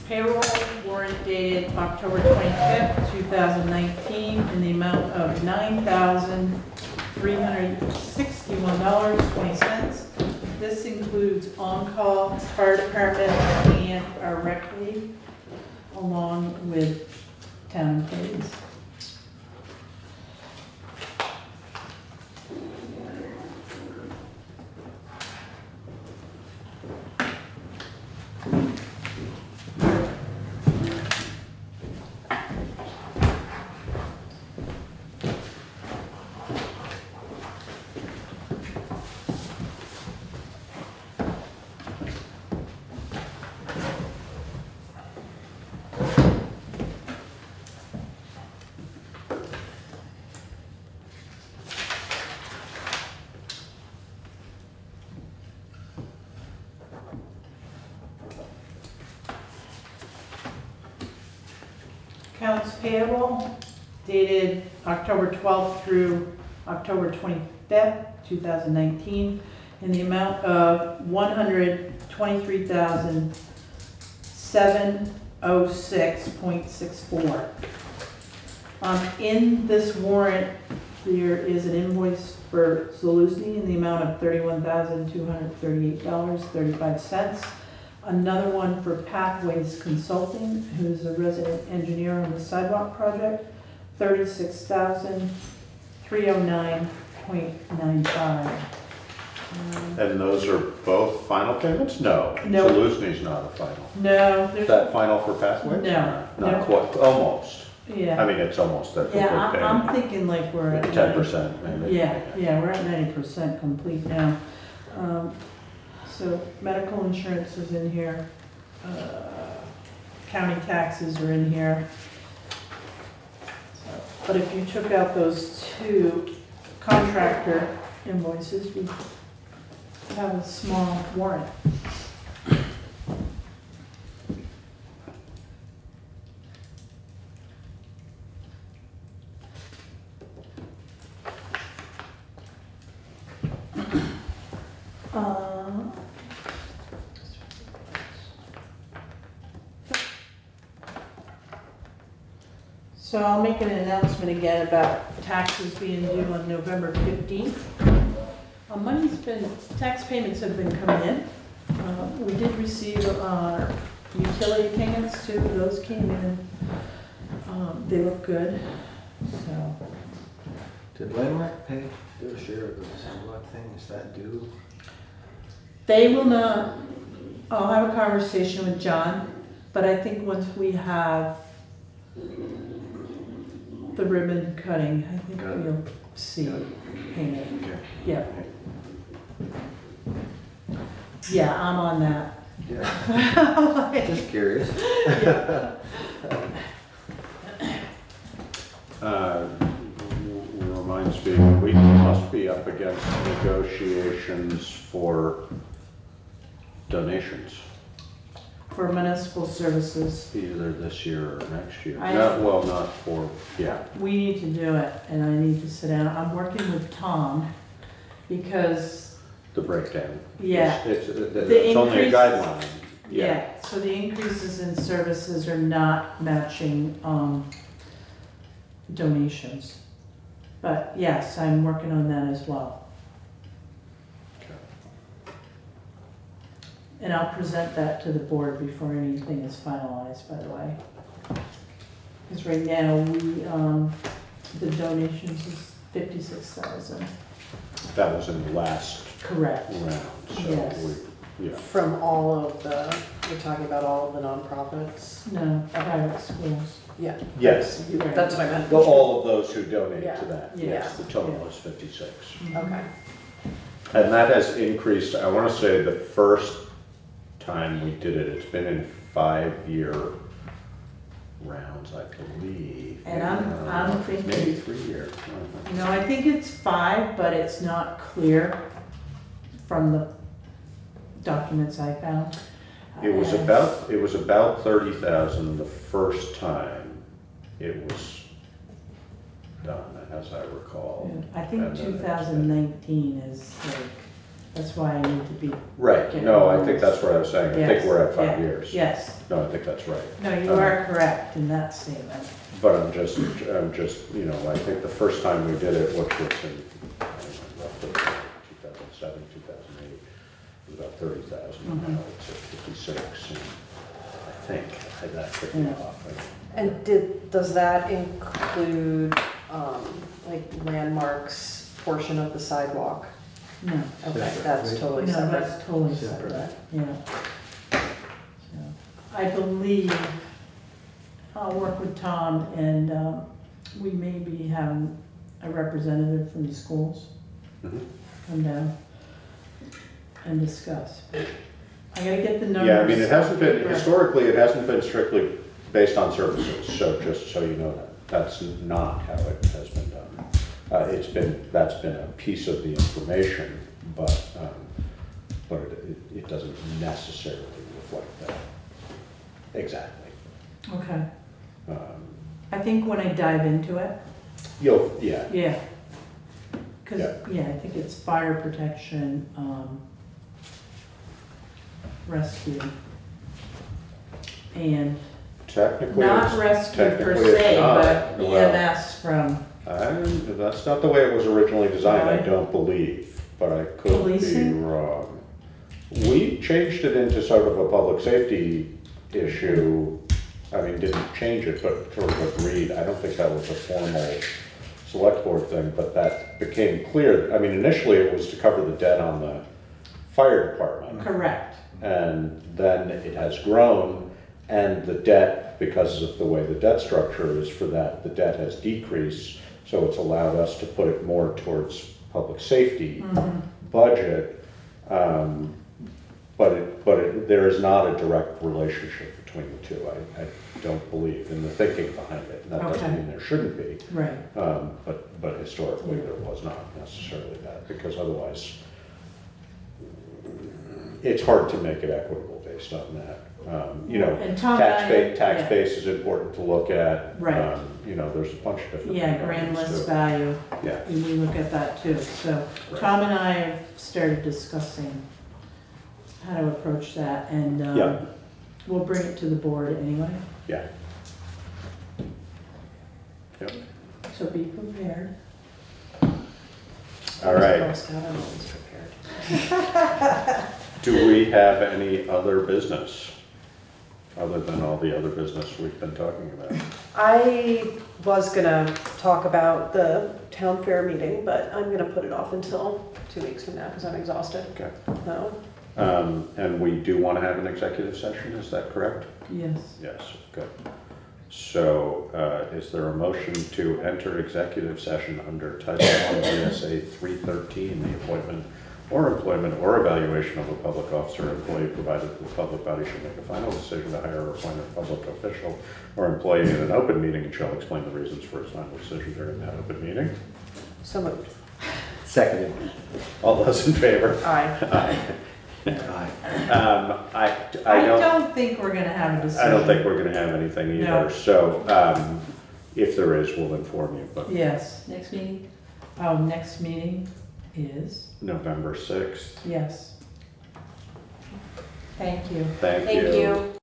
Payroll warrant dated October 25th, 2019, in the amount of $9,361.20. This includes on-call, fire department, and our rec league, along with town employees. Accounts payable dated October 12th through October 25th, 2019, in the amount of $123,706.64. In this warrant, there is an invoice for Zaluzny in the amount of $31,238.35. Another one for Pathways Consulting, who's a resident engineer on the sidewalk project, $36,309.95. And those are both final payments? No. No. Saluzni's not a final. No, Is there's, that final for Pathways? No, Not no. quite, almost. I yeah. mean, it's almost that complete Yeah, I'm payment. thinking like we're at 10% maybe. Yeah, we're at 90% complete now. So medical insurance is in here, county taxes are in here. So, but if you took out those two contractor invoices, we have a small warrant. So I'll make an announcement again about taxes being due on November 15th. Tax payments have been coming in. We did receive our utility payments too, those came in. They look good, so. Did Landmark pay their share of the sidewalk thing? Is that due? They will not, I'll have a conversation with John, but I think once we have the ribbon cutting, I think Got it. we'll see painting. Okay. Yeah. Yeah, I'm on that. Yeah, just curious. Reminds me, we must be up against negotiations for donations, For municipal services, either this year or next year. I- Not, well, not for, yeah, we need to do it, and I need to sit down. I'm working with Tom, because, the breakdown. yeah, It's The only a increase- guideline. yeah, so the increases in services are not matching, donations. But yes, I'm working on that as well. And I'll present that to the board before anything is finalized, by the way. Because right now, the donations is 56,000. That was in the last Correct. round, so Yes. we, yeah. From all of the, you're talking about all of the nonprofits? No, private schools. Yeah. Yes. That's what I meant. All of those who donate Yeah. to that, Yeah. yes, the total is 56. Okay. And that has increased, I want to say the first time we did it, it's been in 5-year rounds, I believe. And I'm thinking- Maybe 3 years. No, I think it's 5, but it's not clear from the documents I found. It was about 30,000 the first time it was done, as I recall. I think And then it's been- 2019 is like, that's why I need to be. Right, no, I think that's what I was saying, I think Yes, we're at 5 yeah, years. Yes, No, I think that's right. no, you are correct in that statement. But I'm just, you know, I think the first time we did it, which was in, I don't know, roughly 2007, 2008, it was about 30,000, Mhm. now it's at 56, and I think that could be Yeah. off. And does that include, like landmarks portion of the sidewalk? No, Okay, Separate, that's right? totally no, separate. that's totally Separate. separate, yeah. So, I believe, I'll work with Tom and we may be having a representative from the schools Mhm. come down and discuss. I gotta get the numbers. Yeah, I mean, it hasn't been, Right. historically, it hasn't been strictly based on services, so just so you know that, that's not how it has been done. That's been a piece of the information, but it doesn't necessarily reflect that exactly. Okay, Um, I think when I dive into it, yeah, yeah. Cause, Yeah. yeah, I think it's fire protection, rescue. And technically, not it's, rescue per technically it's se, not. but Well, EMS from that's not the way it was originally designed, I Really? don't believe, but I could be Policing? wrong. We changed it into sort of a public safety issue. I mean, didn't change it, but sort of agreed. I don't think that was a formal select board thing, but that became clear. I mean, initially it was to cover the debt on the fire department. correct. And then it has grown, and the debt, because of the way the debt structure is for that, the debt has decreased. So it's allowed us to put it more towards public safety budget. But there is not a direct relationship between the two, I don't believe, in the thinking behind it. And that doesn't Okay. mean there shouldn't be, Right, but historically there was not necessarily that, because otherwise it's hard to make it equitable based on that. You know, And Tom tax and I- tax yeah. base is important to look at. Right. You know, there's a bunch of different. yeah, grand components list to it. value, Yeah, and we look at that too. So Right. Tom and I have started discussing how to approach that, and Yeah. we'll bring it to the board anyway, yeah. Yep. so be prepared. All right. Girl Scout, I'm always prepared. Do we have any other business, other than all the other business we've been talking about? I was gonna talk about the town fair meeting, but I'm gonna put it off until 2 weeks from now because I'm exhausted. Okay. No. And we do want to have an executive session, is that correct? Yes. Yes, good. So is there a motion to enter executive session under Title I VSA 313, the appointment or employment or evaluation of a public officer or employee, provided that the public body should make a final decision to hire or appoint a public official or employee in an open meeting and shall explain the reasons for its final decision during that open meeting? So moved. Seconded. All those in favor? Aye. Aye. Aye. I don't, don't think we're gonna have a decision. I don't think we're gonna have anything either, No. so, if there is, we'll inform you, but Yes. Next meeting? Oh, next meeting is, November 6th. yes. Thank you. Thank Thank you.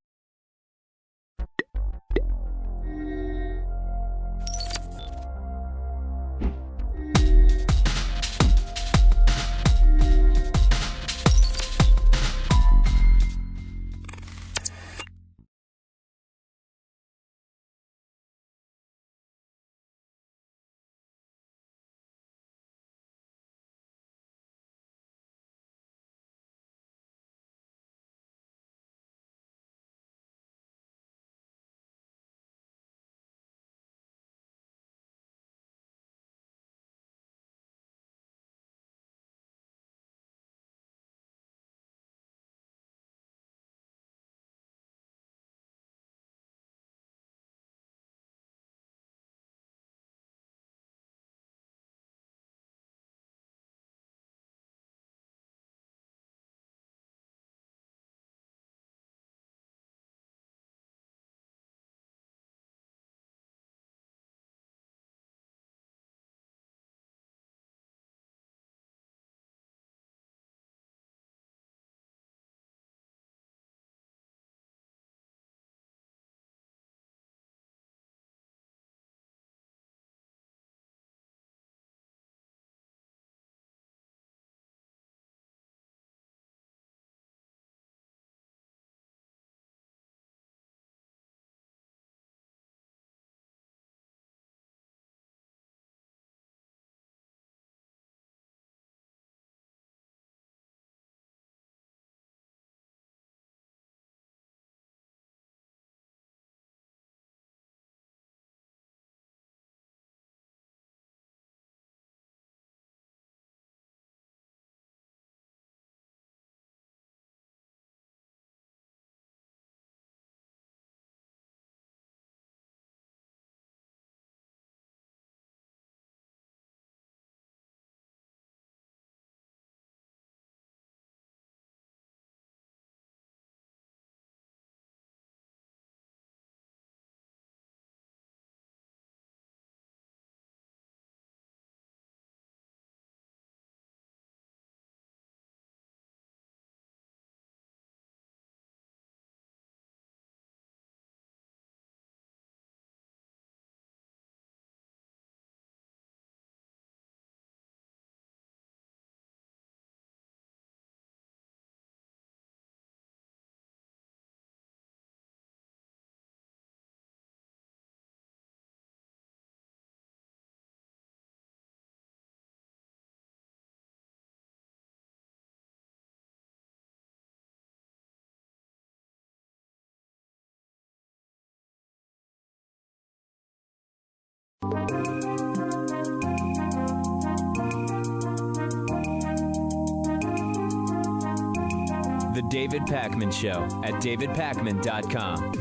The David Pakman Show at davidpakman.com.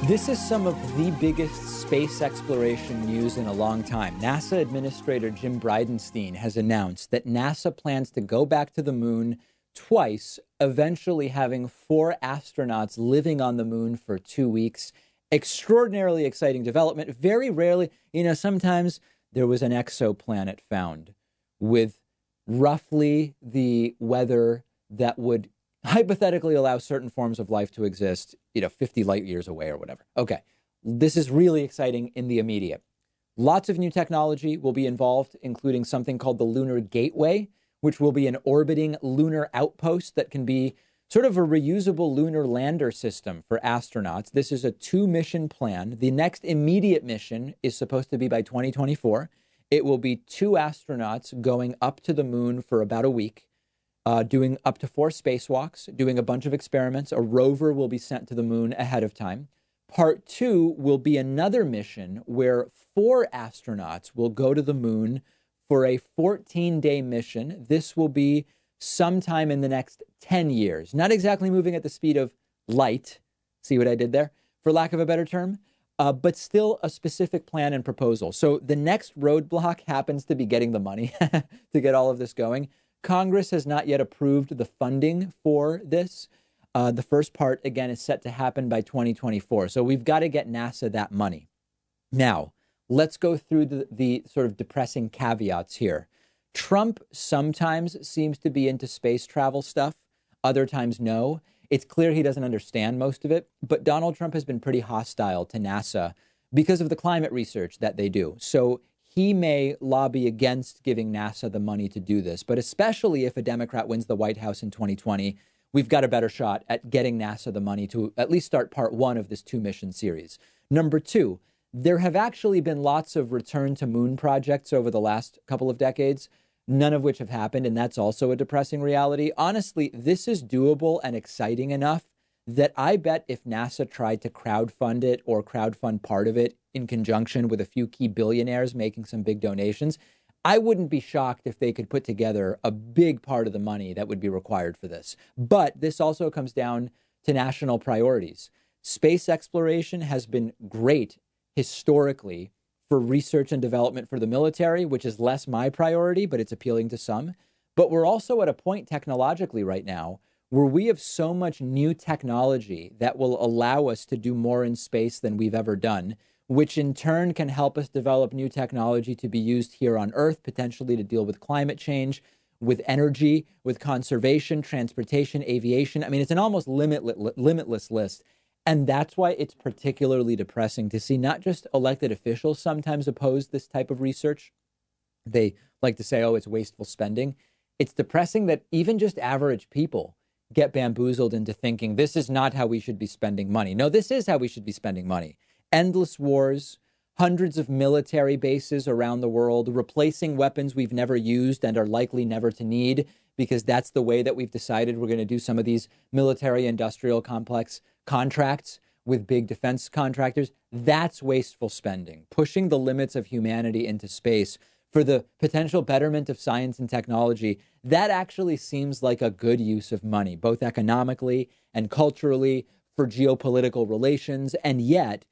This is some of the biggest space exploration news in a long time. NASA Administrator Jim Bridenstine has announced that NASA plans to go back to the moon twice, eventually having 4 astronauts living on the moon for 2 weeks. Extraordinarily exciting development. Very rarely, sometimes there was an exoplanet found with roughly the weather that would hypothetically allow certain forms of life to exist, 50 light years away or whatever. Okay, this is really exciting in the immediate. Lots of new technology will be involved, including something called the Lunar Gateway, which will be an orbiting lunar outpost that can be sort of a reusable lunar lander system for astronauts. This is a 2-mission plan. The next immediate mission is supposed to be by 2024. It will be 2 astronauts going up to the moon for about a week, doing up to 4 spacewalks, doing a bunch of experiments. A rover will be sent to the moon ahead of time. Part 2 will be another mission where 4 astronauts will go to the moon for a 14-day mission. This will be sometime in the next 10 years. Not exactly moving at the speed of light. See what I did there? For lack of a better term. But still a specific plan and proposal. So the next roadblock happens to be getting the money to get all of this going. Congress has not yet approved the funding for this. The first part, again, is set to happen by 2024. So we've got to get NASA that money. Now, let's go through the sort of depressing caveats here. Trump sometimes seems to be into space travel stuff. Other times, no. It's clear he doesn't understand most of it. But Donald Trump has been pretty hostile to NASA because of the climate research that they do. So he may lobby against giving NASA the money to do this. But especially if a Democrat wins the White House in 2020, we've got a better shot at getting NASA the money to at least start part 1 of this 2-mission series. Number 2, there have actually been lots of return to moon projects over the last couple of decades, none of which have happened, and that's also a depressing reality. Honestly, this is doable and exciting enough that I bet if NASA tried to crowdfund it or crowdfund part of it in conjunction with a few key billionaires making some big donations, I wouldn't be shocked if they could put together a big part of the money that would be required for this. But this also comes down to national priorities. Space exploration has been great historically for research and development for the military, which is less my priority, but it's appealing to some. But we're also at a point technologically right now where we have so much new technology that will allow us to do more in space than we've ever done, which in turn can help us develop new technology to be used here on Earth, potentially to deal with climate change, with energy, with conservation, transportation, aviation. I mean, it's an almost limitless list. And that's why it's particularly depressing to see not just elected officials sometimes oppose this type of research. They like to say, oh, it's wasteful spending. It's depressing that even just average people get bamboozled into thinking this is not how we should be spending money. No, this is how we should be spending money. Endless wars, hundreds of military bases around the world, replacing weapons we've never used and are likely never to need, because that's the way that we've decided we're going to do some of these military industrial complex contracts with big defense contractors. That's wasteful spending, pushing the limits of humanity into space for the potential betterment of science and technology. That actually seems like a good use of money, both economically and culturally, for geopolitical relations. And yet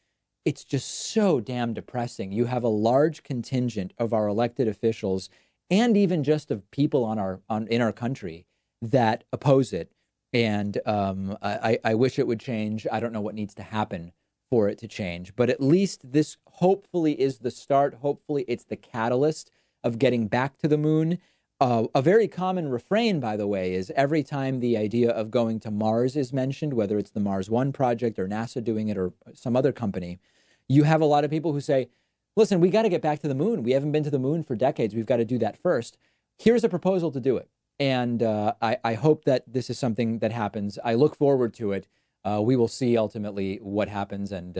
it's just so damn depressing. You have a large contingent of our elected officials and even just of people in our country that oppose it. And I wish it would change. I don't know what needs to happen for it to change. But at least this hopefully is the start. Hopefully it's the catalyst of getting back to the moon. A very common refrain, by the way, is every time the idea of going to Mars is mentioned, whether it's the Mars One project or NASA doing it or some other company, you have a lot of people who say, listen, we got to get back to the moon. We haven't been to the moon for decades. We've got to do that first. Here's a proposal to do it. And I hope that this is something that happens. I look forward to it. We will see ultimately what happens and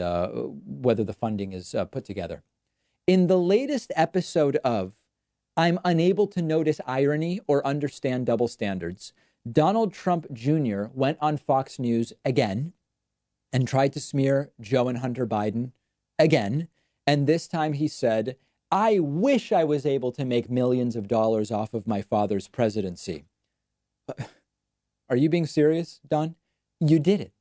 whether the funding is put together. In the latest episode of I'm Unable to Notice Irony or Understand Double Standards, Donald Trump Jr. went on Fox News again and tried to smear Joe and Hunter Biden again. And this time he said, I wish I was able to make millions of dollars off of my father's presidency. Are you being serious, Don? You did it.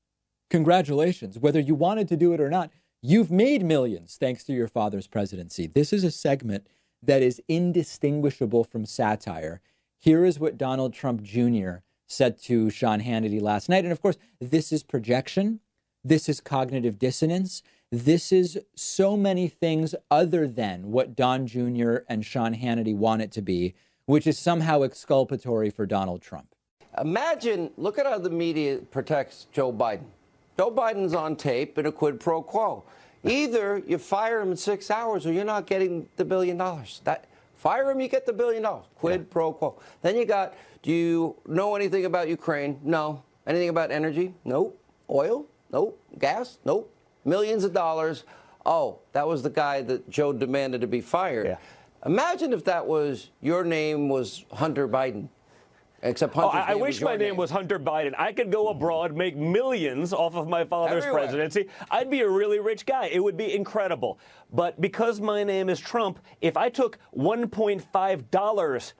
Congratulations. Whether you wanted to do it or not, you've made millions thanks to your father's presidency. This is a segment that is indistinguishable from satire. Here is what Donald Trump Jr. said to Sean Hannity last night. And of course, this is projection. This is cognitive dissonance. This is so many things other than what Don Jr. and Sean Hannity want it to be, which is somehow exculpatory for Donald Trump. Imagine, look at how the media protects Joe Biden. Joe Biden's on tape in a quid pro quo. Either you fire him in 6 hours or you're not getting the $1 billion. Fire him, you get the $1 billion. Quid pro quo. Then you got, do you know anything about Ukraine? No. Anything about energy? Nope. Oil? Nope. Gas? Nope. Millions of dollars. Oh, that was the guy that Joe demanded to be fired. Yeah. Imagine if that was, your name was Hunter Biden. Except Hunter's I name wish was your my name was Hunter Biden. I could go abroad, make millions off of my father's Everywhere. presidency. I'd be a really rich guy. It would be incredible. But because my name is Trump, if I took $1.5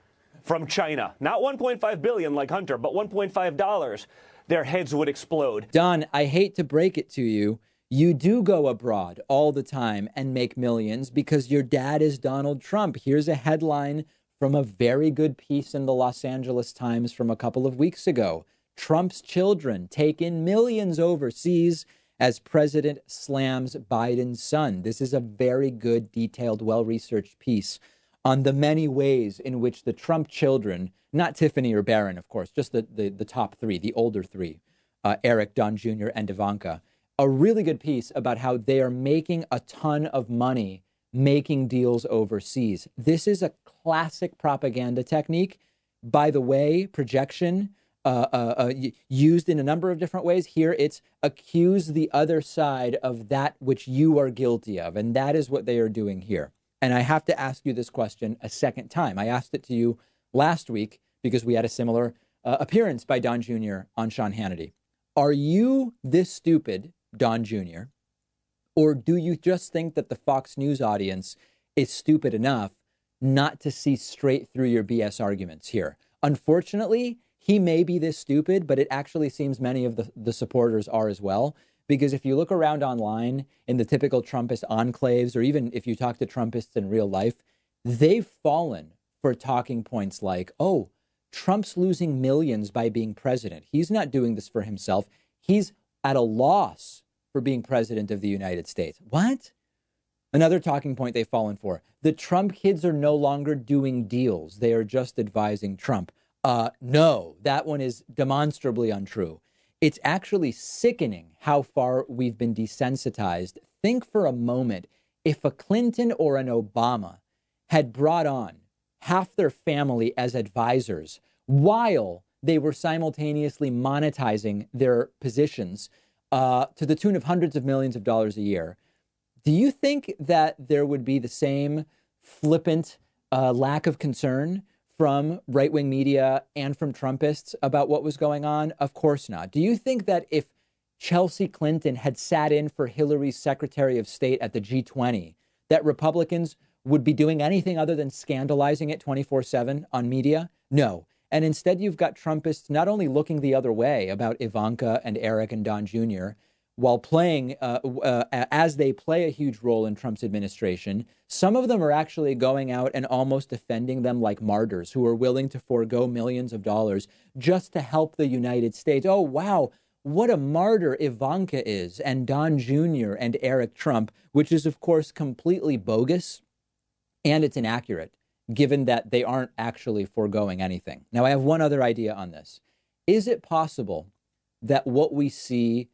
from China, not $1.5 billion like Hunter, but $1.5, their heads would explode. Don, I hate to break it to you. You do go abroad all the time and make millions because your dad is Donald Trump. Here's a headline from a very good piece in the Los Angeles Times from a couple of weeks ago. Trump's children take in millions overseas as president slams Biden's son. This is a very good, detailed, well-researched piece on the many ways in which the Trump children, not Tiffany or Barron, of course, just the top three, the older three, Eric, Don Jr., and Ivanka, a really good piece about how they are making a ton of money making deals overseas. This is a classic propaganda technique. By the way, projection used in a number of different ways. Here, it's accuse the other side of that which you are guilty of. And that is what they are doing here. And I have to ask you this question a second time. I asked it to you last week because we had a similar appearance by Don Jr. on Sean Hannity. Are you this stupid, Don Jr., or do you just think that the Fox News audience is stupid enough not to see straight through your BS arguments here? Unfortunately, he may be this stupid, but it actually seems many of the supporters are as well. Because if you look around online in the typical Trumpist enclaves, or even if you talk to Trumpists in real life, they've fallen for talking points like, oh, Trump's losing millions by being president. He's not doing this for himself. He's at a loss for being president of the United States. What? Another talking point they've fallen for. The Trump kids are no longer doing deals. They are just advising Trump. No, that one is demonstrably untrue. It's actually sickening how far we've been desensitized. Think for a moment, if a Clinton or an Obama had brought on half their family as advisors while they were simultaneously monetizing their positions to the tune of hundreds of millions of dollars a year, do you think that there would be the same flippant lack of concern from right-wing media and from Trumpists about what was going on? Of course not. Do you think that if Chelsea Clinton had sat in for Hillary's Secretary of State at the G20, that Republicans would be doing anything other than scandalizing it 24/7 on media? No. And instead, you've got Trumpists not only looking the other way about Ivanka and Eric and Don Jr., while playing, as they play a huge role in Trump's administration, some of them are actually going out and almost defending them like martyrs who are willing to forego millions of dollars just to help the United States. Oh, wow, what a martyr Ivanka is, and Don Jr. and Eric Trump, which is, of course, completely bogus, and it's inaccurate, given that they aren't actually foregoing anything. Now, I have one other idea on this. Is it possible that what we see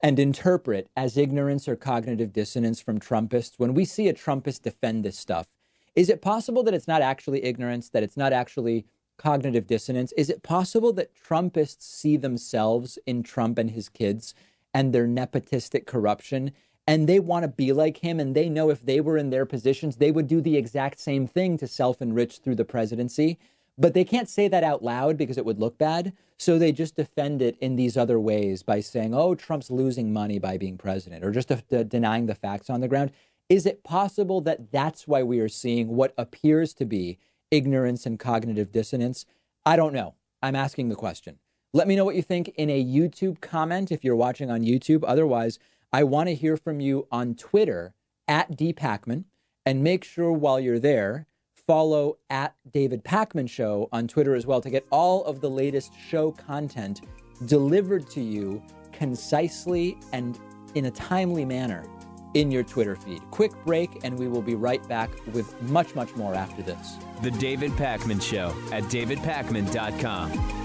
and interpret as ignorance or cognitive dissonance from Trumpists, when we see a Trumpist defend this stuff, is it possible that it's not actually ignorance, that it's not actually cognitive dissonance? Is it possible that Trumpists see themselves in Trump and his kids and their nepotistic corruption, and they want to be like him, and they know if they were in their positions, they would do the exact same thing to self-enrich through the presidency? But they can't say that out loud because it would look bad. So they just defend it in these other ways by saying, oh, Trump's losing money by being president, or just denying the facts on the ground. Is it possible that that's why we are seeing what appears to be ignorance and cognitive dissonance? I don't know. I'm asking the question. Let me know what you think in a YouTube comment if you're watching on YouTube. Otherwise, I want to hear from you on Twitter @DPacman, and make sure while you're there, follow @DavidPacmanShow on Twitter as well to get all of the latest show content delivered to you concisely and in a timely manner in your Twitter feed. Quick break, and we will be right back with much, much more after this. The David Pakman Show at davidpakman.com.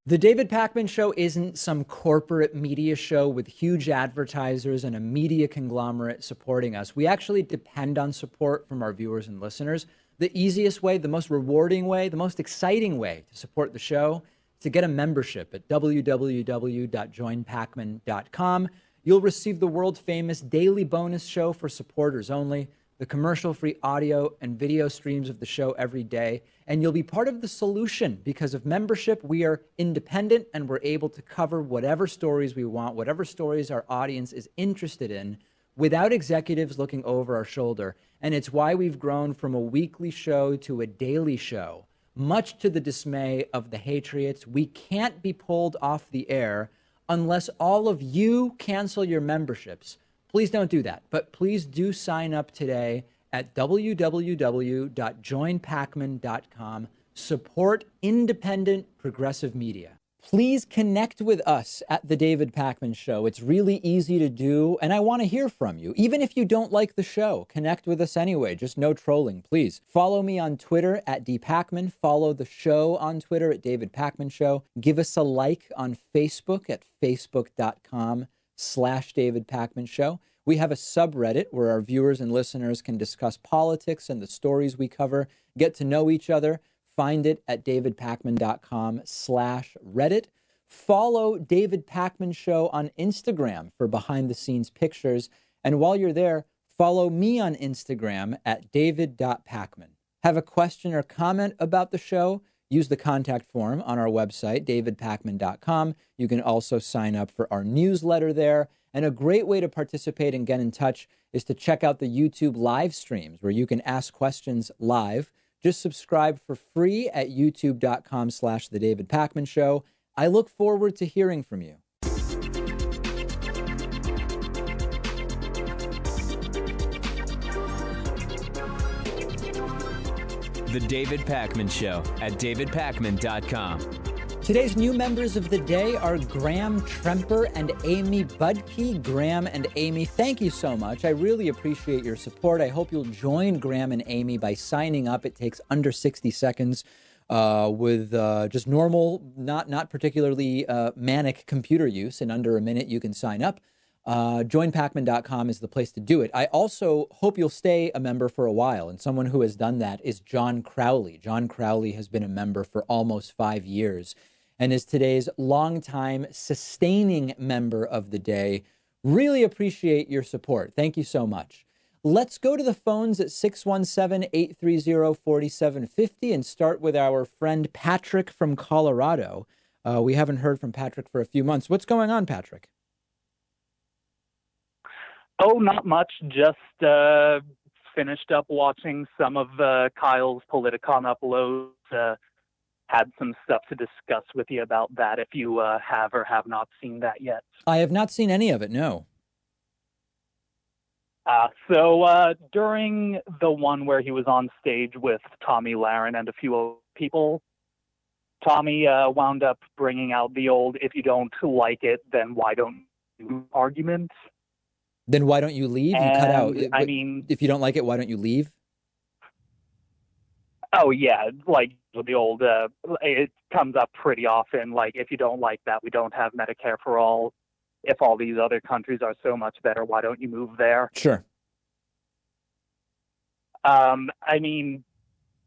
The David Pakman Show isn't some corporate media show with huge advertisers and a media conglomerate supporting us. We actually depend on support from our viewers and listeners. The easiest way, the most rewarding way, the most exciting way to support the show is to get a membership at www.joinpacman.com. You'll receive the world-famous daily bonus show for supporters only, the commercial-free audio and video streams of the show every day, and you'll be part of the solution. Because of membership, we are independent and we're able to cover whatever stories we want, whatever stories our audience is interested in, without executives looking over our shoulder. And it's why we've grown from a weekly show to a daily show. Much to the dismay of the Hatriots, we can't be pulled off the air unless all of you cancel your memberships. Please don't do that, but please do sign up today at www.joinpacman.com. Support independent progressive media. Please connect with us at The David Pakman Show. It's really easy to do, and I want to hear from you. Even if you don't like the show, connect with us anyway. Just no trolling, please. Follow me on Twitter at dpakman. Follow the show on Twitter at David Pakman Show. Give us a like on Facebook at facebook.com/David Pakman Show. We have a subreddit where our viewers and listeners can discuss politics and the stories we cover, get to know each other. Find it at davidpakman.com/Reddit. Follow David Pakman Show on Instagram for behind-the-scenes pictures. And while you're there, follow me on Instagram at david.pakman. Have a question or comment about the show? Use the contact form on our website, davidpakman.com. You can also sign up for our newsletter there. And a great way to participate and get in touch is to check out the YouTube live streams where you can ask questions live. Just subscribe for free at youtube.com/The David Pakman Show. I look forward to hearing from you. The David Pakman Show at davidpakman.com. Today's new members of the day are Graham Tremper and Amy Budke. Graham and Amy, thank you so much. I really appreciate your support. I hope you'll join Graham and Amy by signing up. It takes under 60 seconds with just normal, not particularly manic computer use. In under a minute, you can sign up. Joinpacman.com is the place to do it. I also hope you'll stay a member for a while, and someone who has done that is John Crowley. John Crowley has been a member for almost 5 years and is today's longtime sustaining member of the day. Really appreciate your support. Thank you so much. Let's go to the phones at 617-830-4750 and start with our friend Patrick from Colorado. We haven't heard from Patrick for a few months. What's going on, Patrick? Oh, not much. Just finished up watching some of Kyle's Politicon uploads. Had some stuff to discuss with you about that if you have or have not seen that yet. I have not seen any of it, no. So during the one where he was on stage with Tommy Lahren and a few other people, Tommy wound up bringing out the old, if you don't like it, then why don't you argument. Then why don't you leave? You cut out. I mean, if you don't like it, why don't you leave? Oh, yeah, like the old, it comes up pretty often, like, if you don't like that, we don't have Medicare for all. If all these other countries are so much better, why don't you move there? Sure. I mean,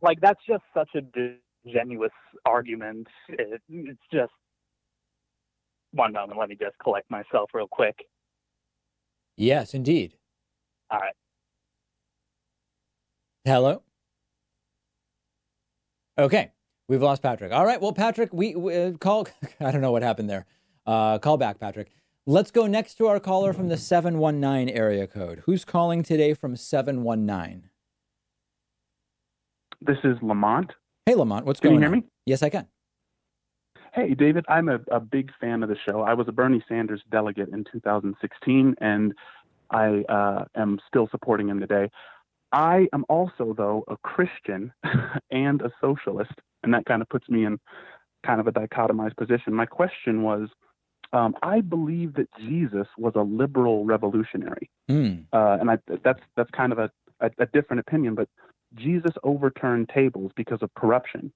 like, that's just such a disingenuous argument. It's just, one moment, let me just collect myself real quick. Yes, indeed. All right. Hello? Okay, we've lost Patrick. All right, well, Patrick, we call, I don't know what happened there. Call back, Patrick. Let's go next to our caller from the 719 area code. Who's calling today from 719? This is Lamont. Hey, Lamont, what's going on? Can you hear me? Yes, I can. Hey, David, I'm a big fan of the show. I was a Bernie Sanders delegate in 2016, and I am still supporting him today. I am also, though, a Christian and a socialist, and that kind of puts me in kind of a dichotomized position. My question was, I believe that Jesus was a liberal revolutionary, and that's kind of a different opinion, but Jesus overturned tables because of corruption.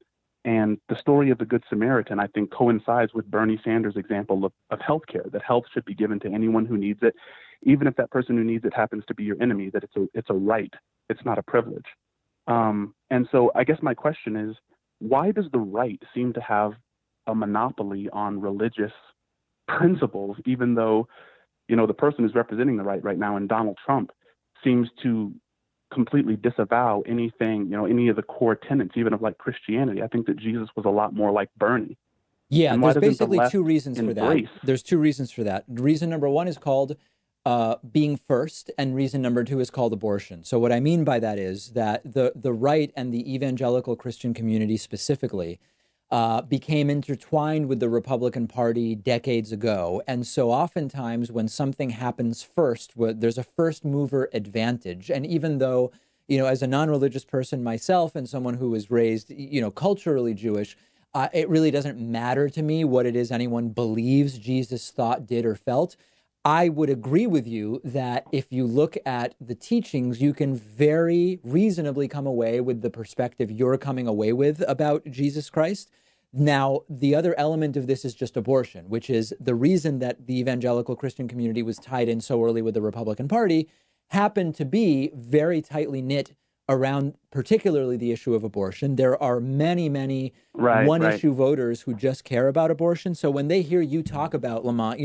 And the story of the Good Samaritan, I think, coincides with Bernie Sanders' example of healthcare, that health should be given to anyone who needs it, even if that person who needs it happens to be your enemy, that it's a right. It's not a privilege. And so I guess my question is, why does the right seem to have a monopoly on religious principles, even though, the person who's representing the right now, and Donald Trump, seems to completely disavow anything, any of the core tenets, even of like Christianity? I think that Jesus was a lot more like Bernie. Yeah, And why there's doesn't the basically left two reasons for that. embrace? There's two reasons for that. Reason number one is called being first, and reason number two is called abortion. So what I mean by that is that the right and the evangelical Christian community specifically became intertwined with the Republican Party decades ago. And so oftentimes when something happens first, there's a first mover advantage. And even though, as a non-religious person myself and someone who was raised, culturally Jewish, it really doesn't matter to me what it is anyone believes Jesus thought, did, or felt. I would agree with you that if you look at the teachings, you can very reasonably come away with the perspective you're coming away with about Jesus Christ. Now, the other element of this is just abortion, which is the reason that the evangelical Christian community was tied in so early with the Republican Party happened to be very tightly knit around particularly the issue of abortion. There are many, many one-issue voters who just care about abortion. So when they hear you talk about, Lamont,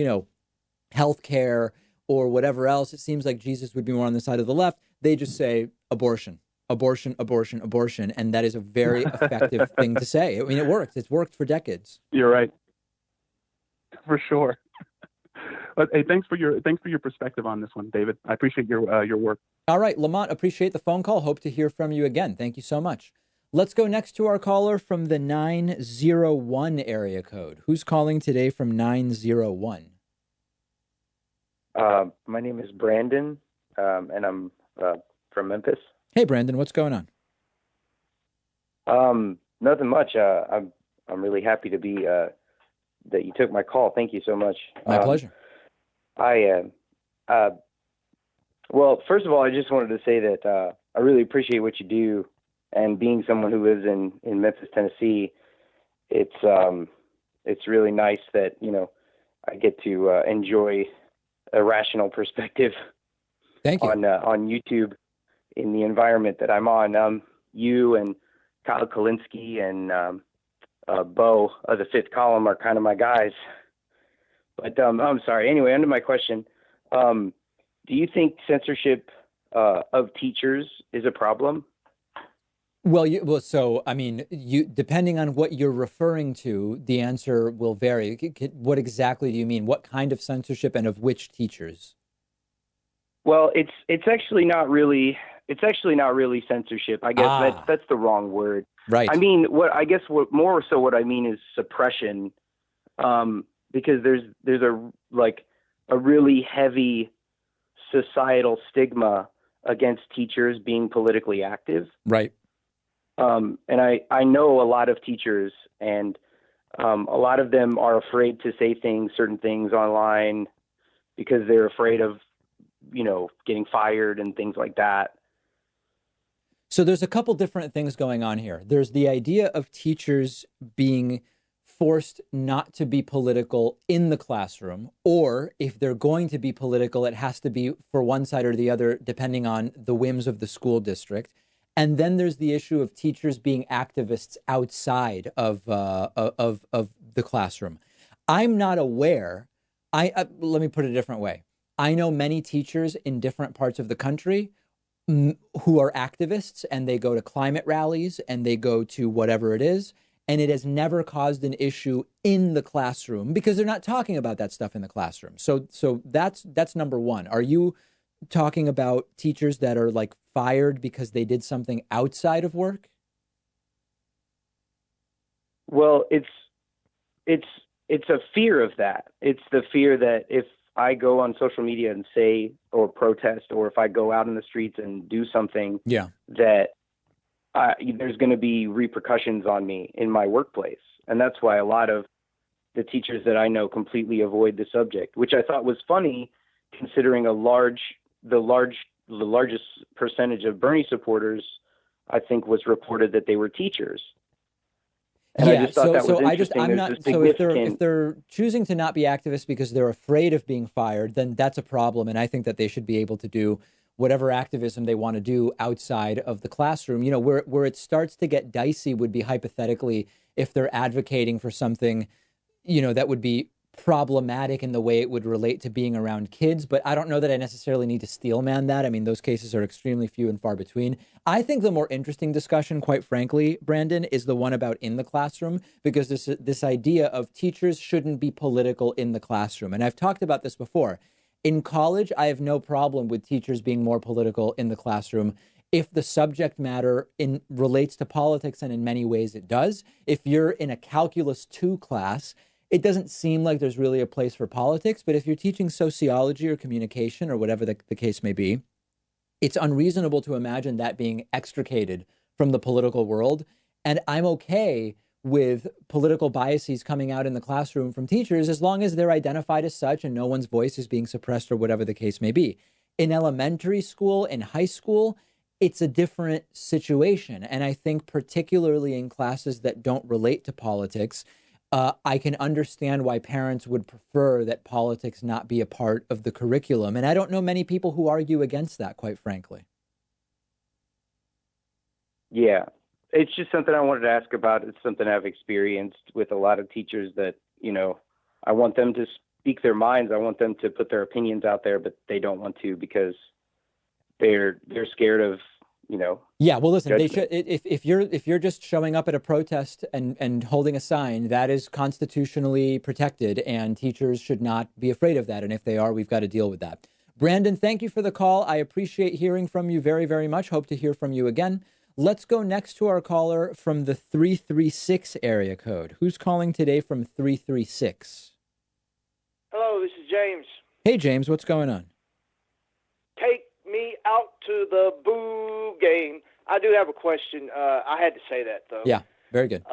healthcare or whatever else, it seems like Jesus would be more on the side of the left. They just say abortion, abortion, abortion, abortion. And that is a very effective thing to say. I mean, it works. It's worked for decades. You're right. For sure. But hey, thanks for your perspective on this one, David. I appreciate your work. All right, Lamont, appreciate the phone call. Hope to hear from you again. Thank you so much. Let's go next to our caller from the 901 area code. Who's calling today from 901? My name is Brandon, and I'm from Memphis. Hey, Brandon, what's going on? Nothing much. I'm really happy to be that you took my call. Thank you so much. My pleasure. Well, first of all, I just wanted to say that I really appreciate what you do, and being someone who lives in Memphis, Tennessee, it's really nice that I get to enjoy a rational perspective. Thank you. On YouTube in the environment that I'm on. You and Kyle Kalinske and Bo of the Fifth Column are kind of my guys. But I'm sorry. Anyway, under my question, do you think censorship of teachers is a problem? Well, so I mean, depending on what you're referring to, the answer will vary. What exactly do you mean? What kind of censorship, and of which teachers? Well, it's actually not really censorship. I guess that's the wrong word. Right. I mean, what I mean is suppression, because there's a really heavy societal stigma against teachers being politically active. Right. And I know a lot of teachers, and a lot of them are afraid to say certain things online because they're afraid of, getting fired and things like that. So there's a couple different things going on here. There's the idea of teachers being forced not to be political in the classroom, or if they're going to be political, it has to be for one side or the other, depending on the whims of the school district. And then there's the issue of teachers being activists outside of the classroom. I'm not aware. Let me put it a different way. I know many teachers in different parts of the country who are activists, and they go to climate rallies and they go to whatever it is. And it has never caused an issue in the classroom because they're not talking about that stuff in the classroom. So that's number one. Are you talking about teachers that are like fired because they did something outside of work? Well, it's a fear of that. It's the fear that if I go on social media and say or protest, or if I go out in the streets and do something, that there's going to be repercussions on me in my workplace. And that's why a lot of the teachers that I know completely avoid the subject, which I thought was funny considering the largest percentage of Bernie supporters, I think, was reported that they were teachers. And I just thought that was interesting. I'm not, so if they're choosing to not be activists because they're afraid of being fired, then that's a problem. And I think that they should be able to do whatever activism they want to do outside of the classroom. You know, where it starts to get dicey would be hypothetically if they're advocating for something, you know, that would be problematic in the way it would relate to being around kids. But I don't know that I necessarily need to steelman that. I mean, those cases are extremely few and far between. I think the more interesting discussion, quite frankly, Brandon, is the one about in the classroom, because this idea of teachers shouldn't be political in the classroom. And I've talked about this before. In college, I have no problem with teachers being more political in the classroom if the subject matter relates to politics, and in many ways it does. If you're in a Calculus 2 class, it doesn't seem like there's really a place for politics. But if you're teaching sociology or communication or whatever the case may be, it's unreasonable to imagine that being extricated from the political world. And I'm okay with political biases coming out in the classroom from teachers as long as they're identified as such and no one's voice is being suppressed or whatever the case may be. In elementary school and high school, it's a different situation. And I think particularly in classes that don't relate to politics, I can understand why parents would prefer that politics not be a part of the curriculum. And I don't know many people who argue against that, quite frankly. Yeah, it's just something I wanted to ask about. It's something I've experienced with a lot of teachers that, you know, I want them to speak their minds. I want them to put their opinions out there, but they don't want to because they're scared of, you know. Yeah, well, listen, judgment. they should. If you're just showing up at a protest and holding a sign, that is constitutionally protected, and teachers should not be afraid of that. And if they are, we've got to deal with that. Brandon, thank you for the call. I appreciate hearing from you very, very much. Hope to hear from you again. Let's go next to our caller from the 336 area code. Who's calling today from 336? Hello, this is James. Hey, James, what's going on? Take me out to the boo game. I do have a question. I had to say that, though. Yeah, very good.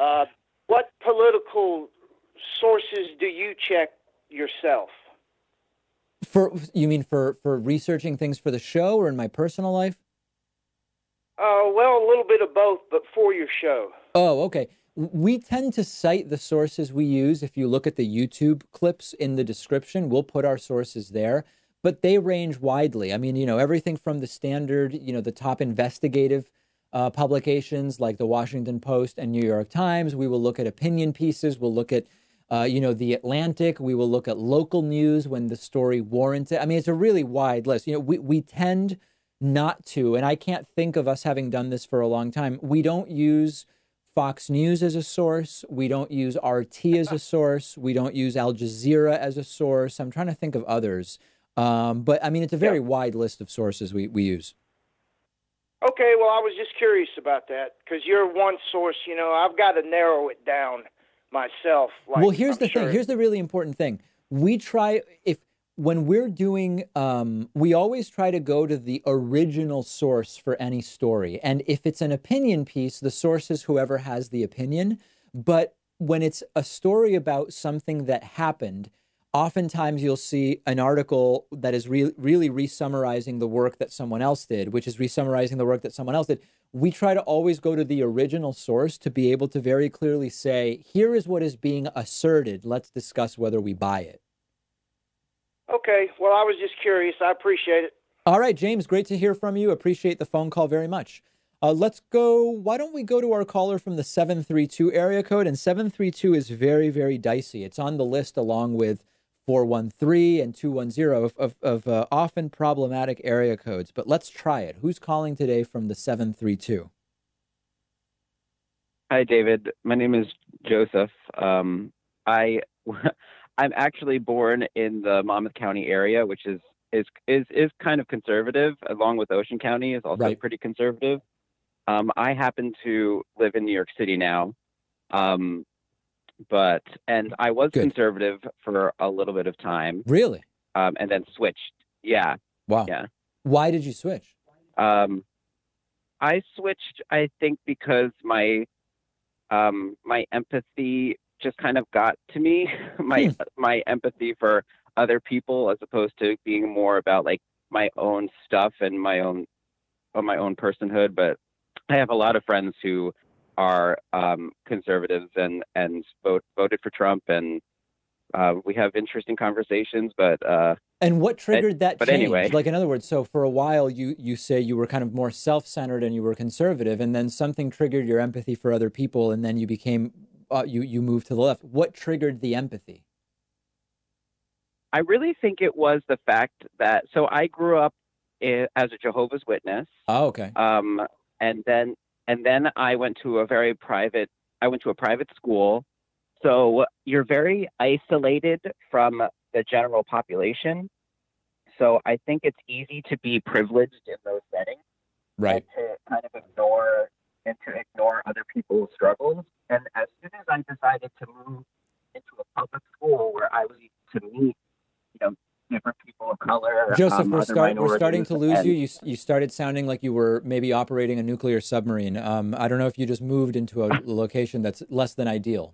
What political sources do you check yourself? You mean for researching things for the show or in my personal life? Well, a little bit of both, but for your show. Oh, okay. We tend to cite the sources we use. If you look at the YouTube clips in the description, we'll put our sources there, but they range widely. I mean, you know, everything from the standard, you know, the top investigative publications like the Washington Post and New York Times. We will look at opinion pieces. We'll look at, you know, the Atlantic. We will look at local news when the story warrants it. I mean, it's a really wide list. You know, we tend not to, and I can't think of us having done this for a long time. We don't use Fox News as a source. We don't use RT as a source. We don't use Al Jazeera as a source. I'm trying to think of others. But I mean, it's a very wide list of sources we use. Okay, well, I was just curious about that because you're one source. You know, I've got to narrow it down myself. Like, Well, here's the thing. Here's the really important thing. We try, when we're doing, we always try to go to the original source for any story. And if it's an opinion piece, the source is whoever has the opinion. But when it's a story about something that happened, oftentimes you'll see an article that is really re-summarizing the work that someone else did, which is re-summarizing the work that someone else did. We try to always go to the original source to be able to very clearly say, here is what is being asserted. Let's discuss whether we buy it. Okay, well, I was just curious. I appreciate it. All right, James, great to hear from you. Appreciate the phone call very much. Let's go. Why don't we go to our caller from the 732 area code? And 732 is very, very dicey. It's on the list along with 413 and 210 of often problematic area codes. But let's try it. Who's calling today from the 732? Hi, David. My name is Joseph. I'm actually born in the Monmouth County area, which is kind of conservative, along with Ocean County is also pretty conservative. I happen to live in New York City now, and I was conservative for a little bit of time. Really? And then switched. Yeah. Wow. Yeah. Why did you switch? I switched, I think, because my empathy just kind of got to me, my empathy for other people, as opposed to being more about like my own stuff and my own personhood. But I have a lot of friends who are conservatives and voted for Trump, and we have interesting conversations. But And what triggered that but change? anyway. Like, in other words, so for a while you say you were kind of more self-centered and you were conservative, and then something triggered your empathy for other people, and then you became you moved to the left. What triggered the empathy? I really think it was the fact that, so I grew up as a Jehovah's Witness. Oh, okay. And then I went to a private school. So you're very isolated from the general population. So I think it's easy to be privileged in those settings. Right. And to kind of ignore other people's struggles. And as soon as I decided to move into a public school where I was able to meet, different people of color, Joseph, we're starting to lose and, you. You started sounding like you were maybe operating a nuclear submarine. I don't know if you just moved into a location that's less than ideal.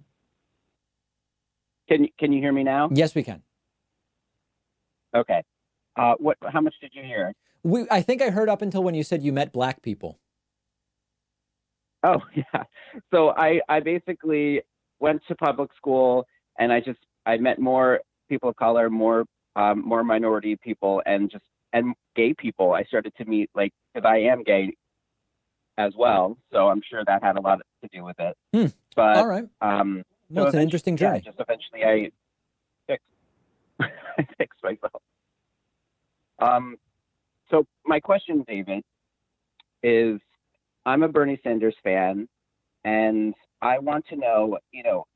Can you hear me now? Yes, we can. Okay. How much did you hear? I think I heard up until when you said you met black people. Oh, yeah. So I basically went to public school, and I met more people of color, more minority people, and gay people. I started to meet, because I am gay as well, so I'm sure that had a lot to do with it. But all right. Well, it's an interesting journey. Yeah, just eventually I fixed myself. So my question, David, is I'm a Bernie Sanders fan, and I want to know,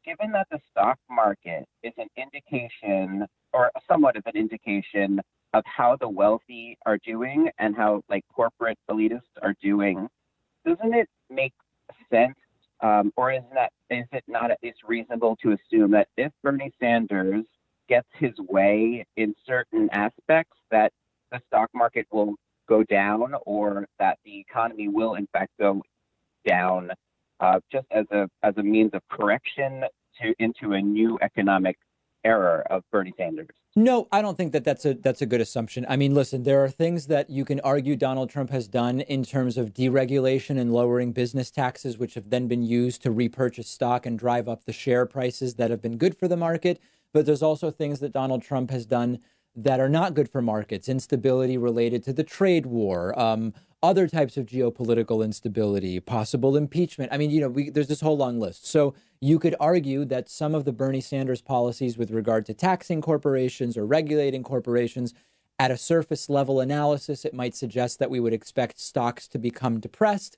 given that the stock market is an indication, or somewhat of an indication, of how the wealthy are doing and how corporate elitists are doing, doesn't it make sense, or is it not at least reasonable to assume that if Bernie Sanders gets his way in certain aspects, that the stock market will go down, or that the economy will in fact go down, just as a means of correction into a new economic era of Bernie Sanders? No, I don't think that's a good assumption. I mean, listen, there are things that you can argue Donald Trump has done in terms of deregulation and lowering business taxes, which have then been used to repurchase stock and drive up the share prices that have been good for the market. But there's also things that Donald Trump has done that are not good for markets, instability related to the trade war, other types of geopolitical instability, possible impeachment. I mean, there's this whole long list. So you could argue that some of the Bernie Sanders policies with regard to taxing corporations or regulating corporations, at a surface level analysis, it might suggest that we would expect stocks to become depressed.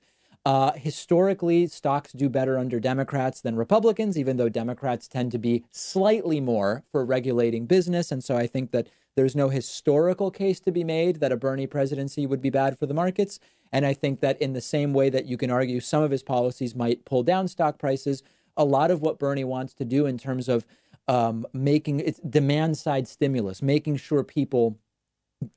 Historically, stocks do better under Democrats than Republicans, even though Democrats tend to be slightly more for regulating business. And so I think that there's no historical case to be made that a Bernie presidency would be bad for the markets. And I think that in the same way that you can argue some of his policies might pull down stock prices, a lot of what Bernie wants to do in terms of making it demand side stimulus, making sure people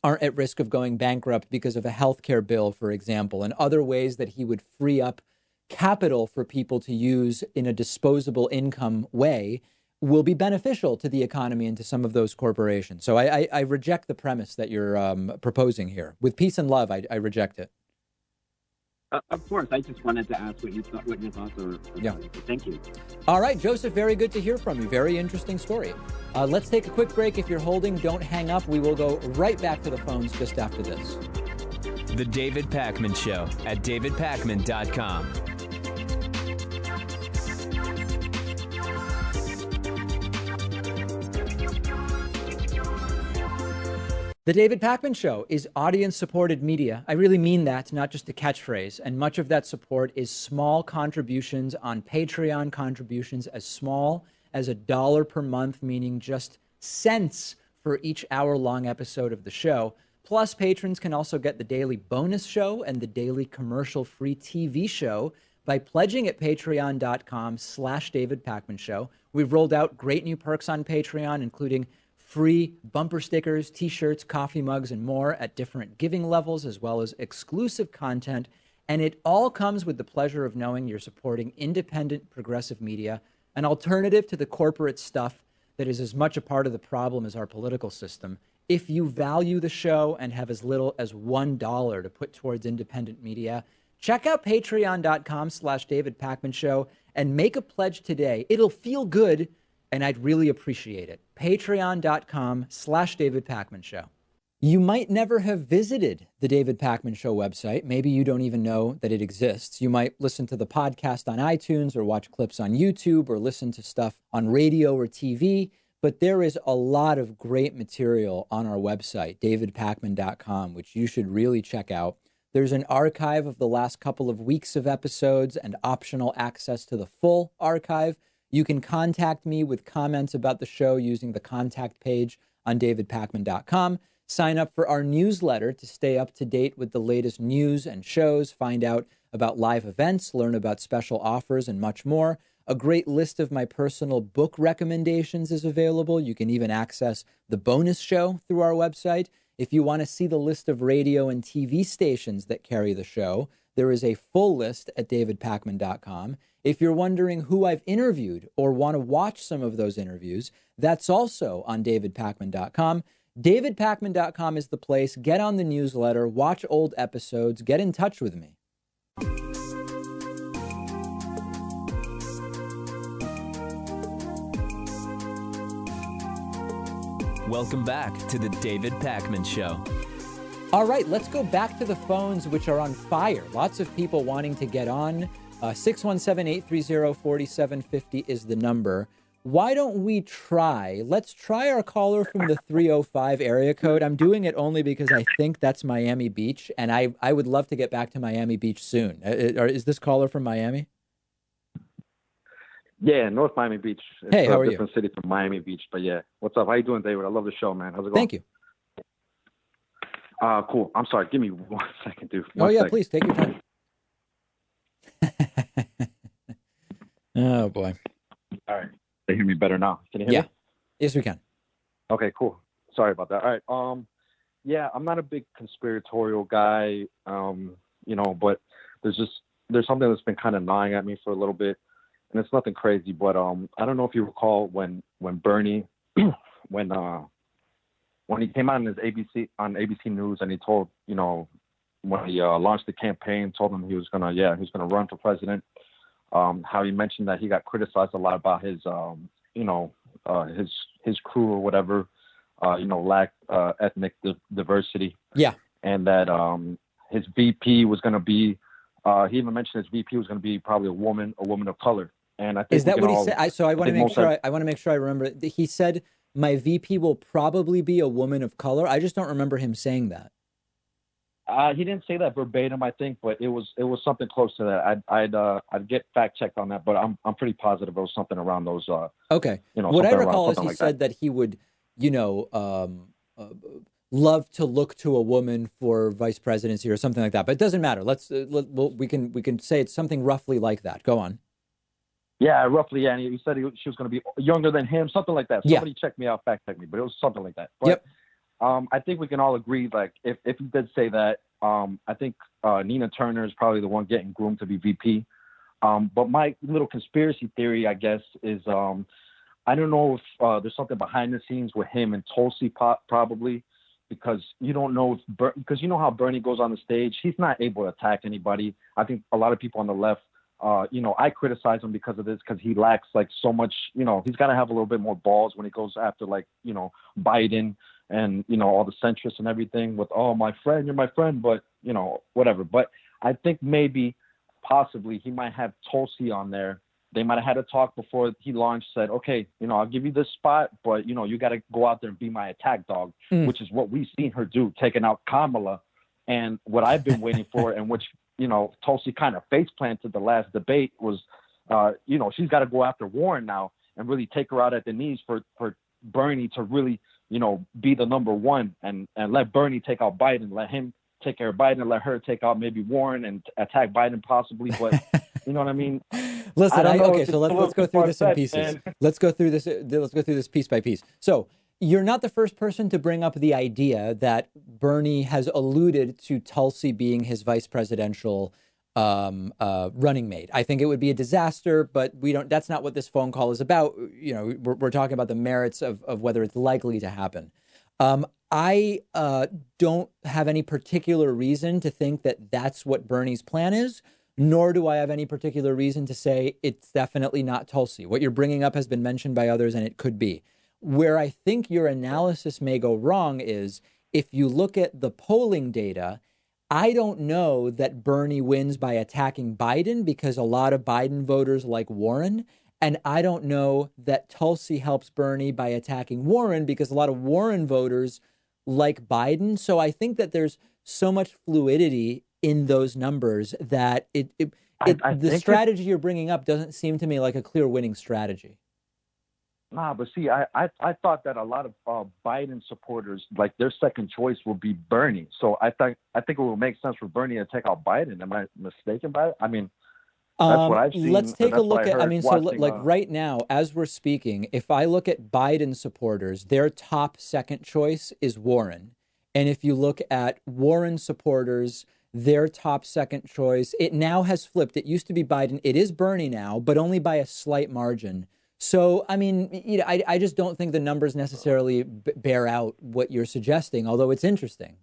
aren't at risk of going bankrupt because of a healthcare bill, for example, and other ways that he would free up capital for people to use in a disposable income way, will be beneficial to the economy and to some of those corporations. So I reject the premise that you're proposing here. With peace and love, I reject it. Of course, I just wanted to ask what your thoughts are. Yeah. Thank you. All right, Joseph, very good to hear from you. Very interesting story. Let's take a quick break. If you're holding, don't hang up. We will go right back to the phones just after this. The David Pakman Show at davidpakman.com. The David Pakman Show is audience-supported media. I really mean that, not just a catchphrase. And much of that support is small contributions on Patreon, contributions as small as $1 per month, meaning just cents for each hour-long episode of the show. Plus, patrons can also get the daily bonus show and the daily commercial-free TV show by pledging at patreon.com/David Pakman Show. We've rolled out great new perks on Patreon, including free bumper stickers, t-shirts, coffee mugs, and more at different giving levels, as well as exclusive content. And it all comes with the pleasure of knowing you're supporting independent progressive media, an alternative to the corporate stuff that is as much a part of the problem as our political system. If you value the show and have as little as $1 to put towards independent media, check out patreon.com/David Pakman Show and make a pledge today. It'll feel good, and I'd really appreciate it. Patreon.com/David Pakman Show. You might never have visited the David Pakman Show website. Maybe you don't even know that it exists. You might listen to the podcast on iTunes or watch clips on YouTube or listen to stuff on radio or TV. But there is a lot of great material on our website, davidpakman.com, which you should really check out. There's an archive of the last couple of weeks of episodes and optional access to the full archive. You can contact me with comments about the show using the contact page on davidpakman.com. Sign up for our newsletter to stay up to date with the latest news and shows, find out about live events, learn about special offers, and much more. A great list of my personal book recommendations is available. You can even access the bonus show through our website. If you want to see the list of radio and TV stations that carry the show, there is a full list at davidpakman.com. If you're wondering who I've interviewed or want to watch some of those interviews, that's also on davidpakman.com. davidpakman.com is the place. Get on the newsletter, watch old episodes, get in touch with me. Welcome back to the David Pakman Show. All right, let's go back to the phones, which are on fire. Lots of people wanting to get on. 617-830-4750 is the number. Why don't we let's try our caller from the 305 area code. I'm doing it only because I think that's Miami Beach, and I would love to get back to Miami Beach soon. Is this caller from Miami? Yeah, North Miami Beach. It's hey, how are you? Different city from Miami Beach, but yeah. What's up? How you doing, David? I love the show, man. How's it going? Thank you. Cool. I'm sorry. Give me 1 second, dude. Please take your time. Oh boy. All right. They hear me better now. Can you hear me? Yes, we can. Okay, cool. Sorry about that. All right. Yeah, I'm not a big conspiratorial guy, but there's something that's been kind of gnawing at me for a little bit, and it's nothing crazy, but I don't know if you recall when Bernie when he came out on ABC News and he told, when he launched the campaign, told him he was gonna run for president. How he mentioned that he got criticized a lot about his crew or whatever, lack ethnic diversity. Yeah. And that his VP was going to be, he even mentioned his VP was going to be probably a woman of color. And I think is that what he said? So I want to make sure. I want to make sure I remember. He said my VP will probably be a woman of color. I just don't remember him saying that. He didn't say that verbatim, I think, but it was something close to that. I'd get fact checked on that, but I'm pretty positive it was something around those. Okay. What I recall is he said that he would, love to look to a woman for vice presidency or something like that. But it doesn't matter. We can say it's something roughly like that. Go on. Yeah, roughly. Yeah, and he said she was going to be younger than him, something like that. Somebody check me out, fact check me, but it was something like that. But, yep. I think we can all agree, like, if he did say that, I think Nina Turner is probably the one getting groomed to be VP. But my little conspiracy theory, I guess, is I don't know if there's something behind the scenes with him and Tulsi probably, because you don't know because you know how Bernie goes on the stage. He's not able to attack anybody. I think a lot of people on the left, I criticize him because of this, because he lacks like so much, he's got to have a little bit more balls when he goes after Biden and, all the centrists and everything with, oh, my friend, you're my friend, but, whatever. But I think possibly he might have Tulsi on there. They might have had a talk before he launched, said, okay, I'll give you this spot, but, you got to go out there and be my attack dog, which is what we've seen her do, taking out Kamala. And what I've been waiting for, and which, Tulsi kind of face planted the last debate was, she's got to go after Warren now and really take her out at the knees for Bernie to really, be the number one and let Bernie take out Biden, let him take care of Biden, let her take out maybe Warren and attack Biden possibly. But you know what I mean? Listen, so let's go through this in pieces. Let's go through this piece by piece. So you're not the first person to bring up the idea that Bernie has alluded to Tulsi being his vice presidential running mate. I think it would be a disaster, but that's not what this phone call is about. We're talking about the merits of whether it's likely to happen. I don't have any particular reason to think that that's what Bernie's plan is, nor do I have any particular reason to say it's definitely not Tulsi. What you're bringing up has been mentioned by others, and it could be. Where I think your analysis may go wrong is if you look at the polling data, I don't know that Bernie wins by attacking Biden because a lot of Biden voters like Warren. And I don't know that Tulsi helps Bernie by attacking Warren because a lot of Warren voters like Biden. So I think that there's so much fluidity in those numbers that the strategy you're bringing up doesn't seem to me like a clear winning strategy. Nah, but see, I thought that a lot of Biden supporters, like their second choice will be Bernie. So I think it will make sense for Bernie to take out Biden. Am I mistaken by it? I mean, that's what I've seen. Let's take a look at, watching, like right now, as we're speaking, if I look at Biden supporters, their top second choice is Warren. And if you look at Warren supporters, their top second choice, it now has flipped. It used to be Biden. It is Bernie now, but only by a slight margin. So, I mean, I just don't think the numbers necessarily bear out what you're suggesting, although it's interesting.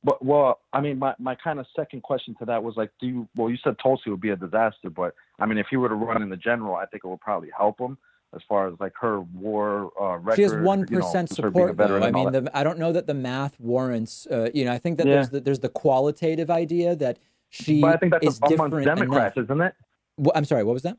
But, well, I mean, my kind of second question to that was like, you said Tulsi would be a disaster, but I mean, if he were to run in the general, I think it would probably help him as far as like her war record. She has 1% support, though. I mean, I don't know that the math warrants. I think that there's the qualitative idea that she but I think that's is amongst different Democrats, enough. isn't it? I'm sorry, what was that?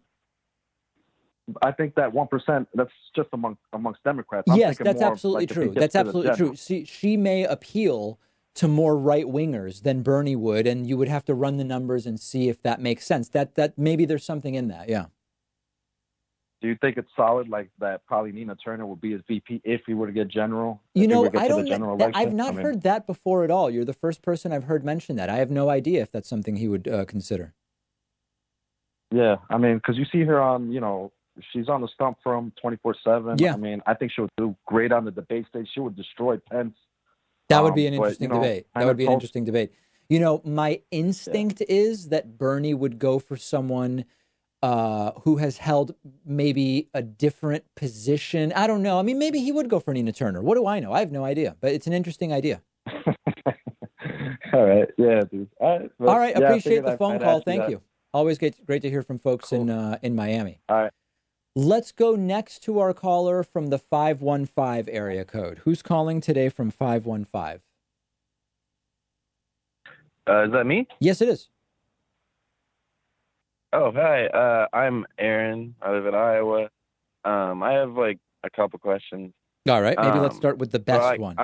I think that 1%, that's just amongst Democrats. Yes, that's absolutely true. That's absolutely true. She may appeal to more right wingers than Bernie would, and you would have to run the numbers and see if that makes sense. That maybe there's something in that. Yeah. Do you think it's solid, like that probably Nina Turner will be his VP if he were to get general? I don't know. I've not heard that before at all. You're the first person I've heard mention that. I have no idea if that's something he would consider. Yeah, I mean, because you see her on, she's on the stump from 24/7. Yeah. I mean, I think she'll do great on the debate stage. She would destroy Pence. That would be an interesting debate. That would be an interesting debate. My instinct is that Bernie would go for someone who has held maybe a different position. I don't know. I mean, maybe he would go for Nina Turner. What do I know? I have no idea, but it's an interesting idea. All right. Yeah, dude. All right. Appreciate the phone call. Thank you. Always great to hear from folks in Miami. All right. Let's go next to our caller from the 515 area code. Who's calling today from 515? Is that me? Yes, it is. Oh, hi. I'm Aaron. I live in Iowa. I have like a couple questions. All right. Maybe let's start with the best one.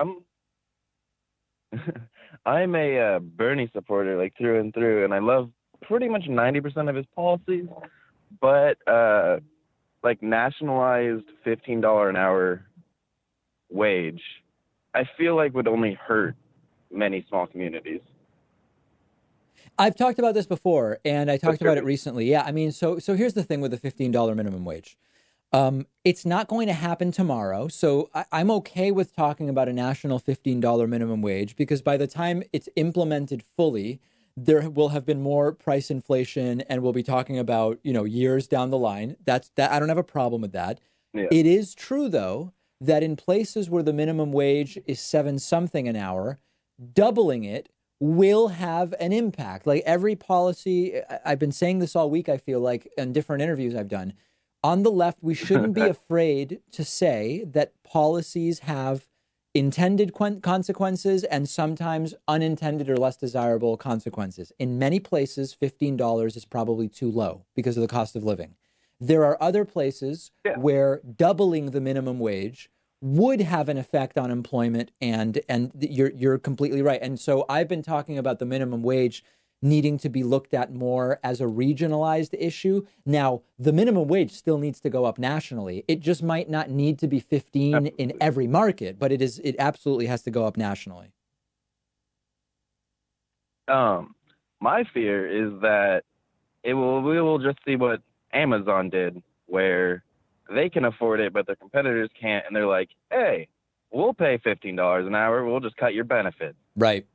I'm a Bernie supporter, like through and through, and I love pretty much 90% of his policies, but like nationalized $15 an hour wage, I feel like would only hurt many small communities. I've talked about this before, and I talked about it recently. Yeah, I mean, so here's the thing with the $15 minimum wage. It's not going to happen tomorrow, so I'm okay with talking about a national $15 minimum wage because by the time it's implemented fully, there will have been more price inflation, and we'll be talking about, years down the line. That I don't have a problem with that. Yeah. It is true, though, that in places where the minimum wage is 7-something an hour, doubling it will have an impact. Like every policy, I've been saying this all week, I feel like, in different interviews I've done. On the left, we shouldn't be afraid to say that policies have intended consequences and sometimes unintended or less desirable consequences. In many places, $15 is probably too low because of the cost of living. There are other places where doubling the minimum wage would have an effect on employment, and you're completely right. And so I've been talking about the minimum wage needing to be looked at more as a regionalized issue. Now, the minimum wage still needs to go up nationally. It just might not need to be 15 in every market, but it absolutely has to go up nationally. My fear is that we will just see what Amazon did, where they can afford it, but their competitors can't, and they're like, hey, we'll pay $15 an hour, we'll just cut your benefits. Right.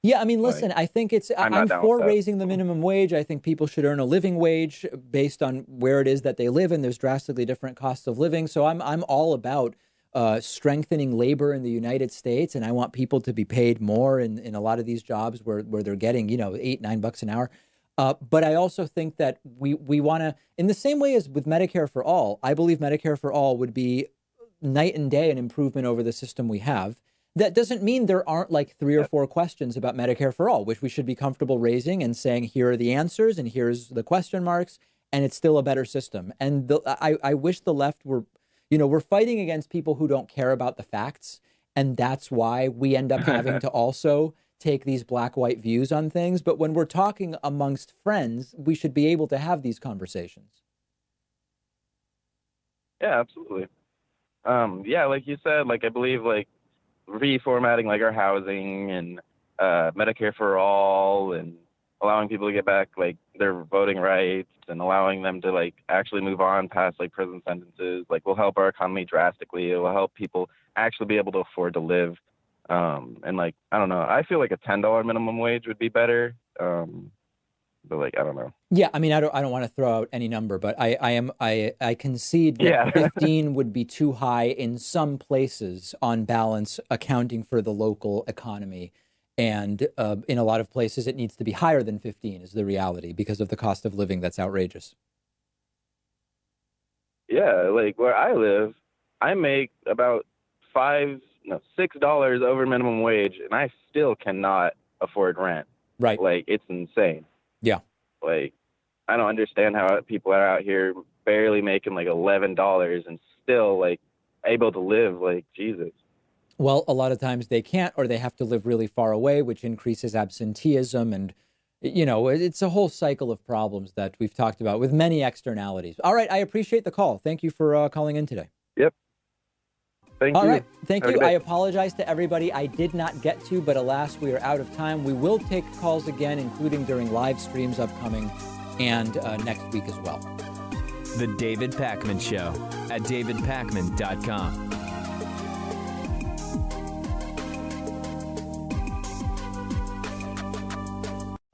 Yeah, I mean, listen, I think I'm for raising the minimum wage. I think people should earn a living wage based on where it is that they live, and there's drastically different costs of living. So I'm all about strengthening labor in the United States, and I want people to be paid more in a lot of these jobs where they're getting, $8-9 an hour. But I also think that we want to, in the same way as with Medicare for All, I believe Medicare for All would be night and day an improvement over the system we have. That doesn't mean there aren't like 3 or 4 questions about Medicare for All, which we should be comfortable raising and saying, here are the answers and here's the question marks, and it's still a better system. And I wish the left were, we're fighting against people who don't care about the facts. And that's why we end up having to also take these black-white views on things. But when we're talking amongst friends, we should be able to have these conversations. Yeah, absolutely. Yeah, like you said, like I believe like reformatting like our housing and Medicare for All and allowing people to get back like their voting rights and allowing them to like actually move on past like prison sentences like will help our economy drastically. It will help people actually be able to afford to live. And like, I don't know, I feel like a $10 minimum wage would be better. But like, I don't know. Yeah, I mean, I don't want to throw out any number, but I concede that Yeah. 15 would be too high in some places on balance, accounting for the local economy. And in a lot of places, it needs to be higher than 15 is the reality because of the cost of living that's outrageous. Yeah, like where I live, I make about $6 over minimum wage, and I still cannot afford rent. Right. Like, it's insane. Yeah. Like, I don't understand how people are out here barely making like $11 and still like able to live. Like, Jesus. Well, a lot of times they can't, or they have to live really far away, which increases absenteeism. And, it's a whole cycle of problems that we've talked about with many externalities. All right. I appreciate the call. Thank you for calling in today. Yep. Thank you. All right. Thank Have a you. good day. I apologize to everybody I did not get to, but alas, we are out of time. We will take calls again, including during live streams upcoming and next week as well. The David Pakman Show at davidpakman.com.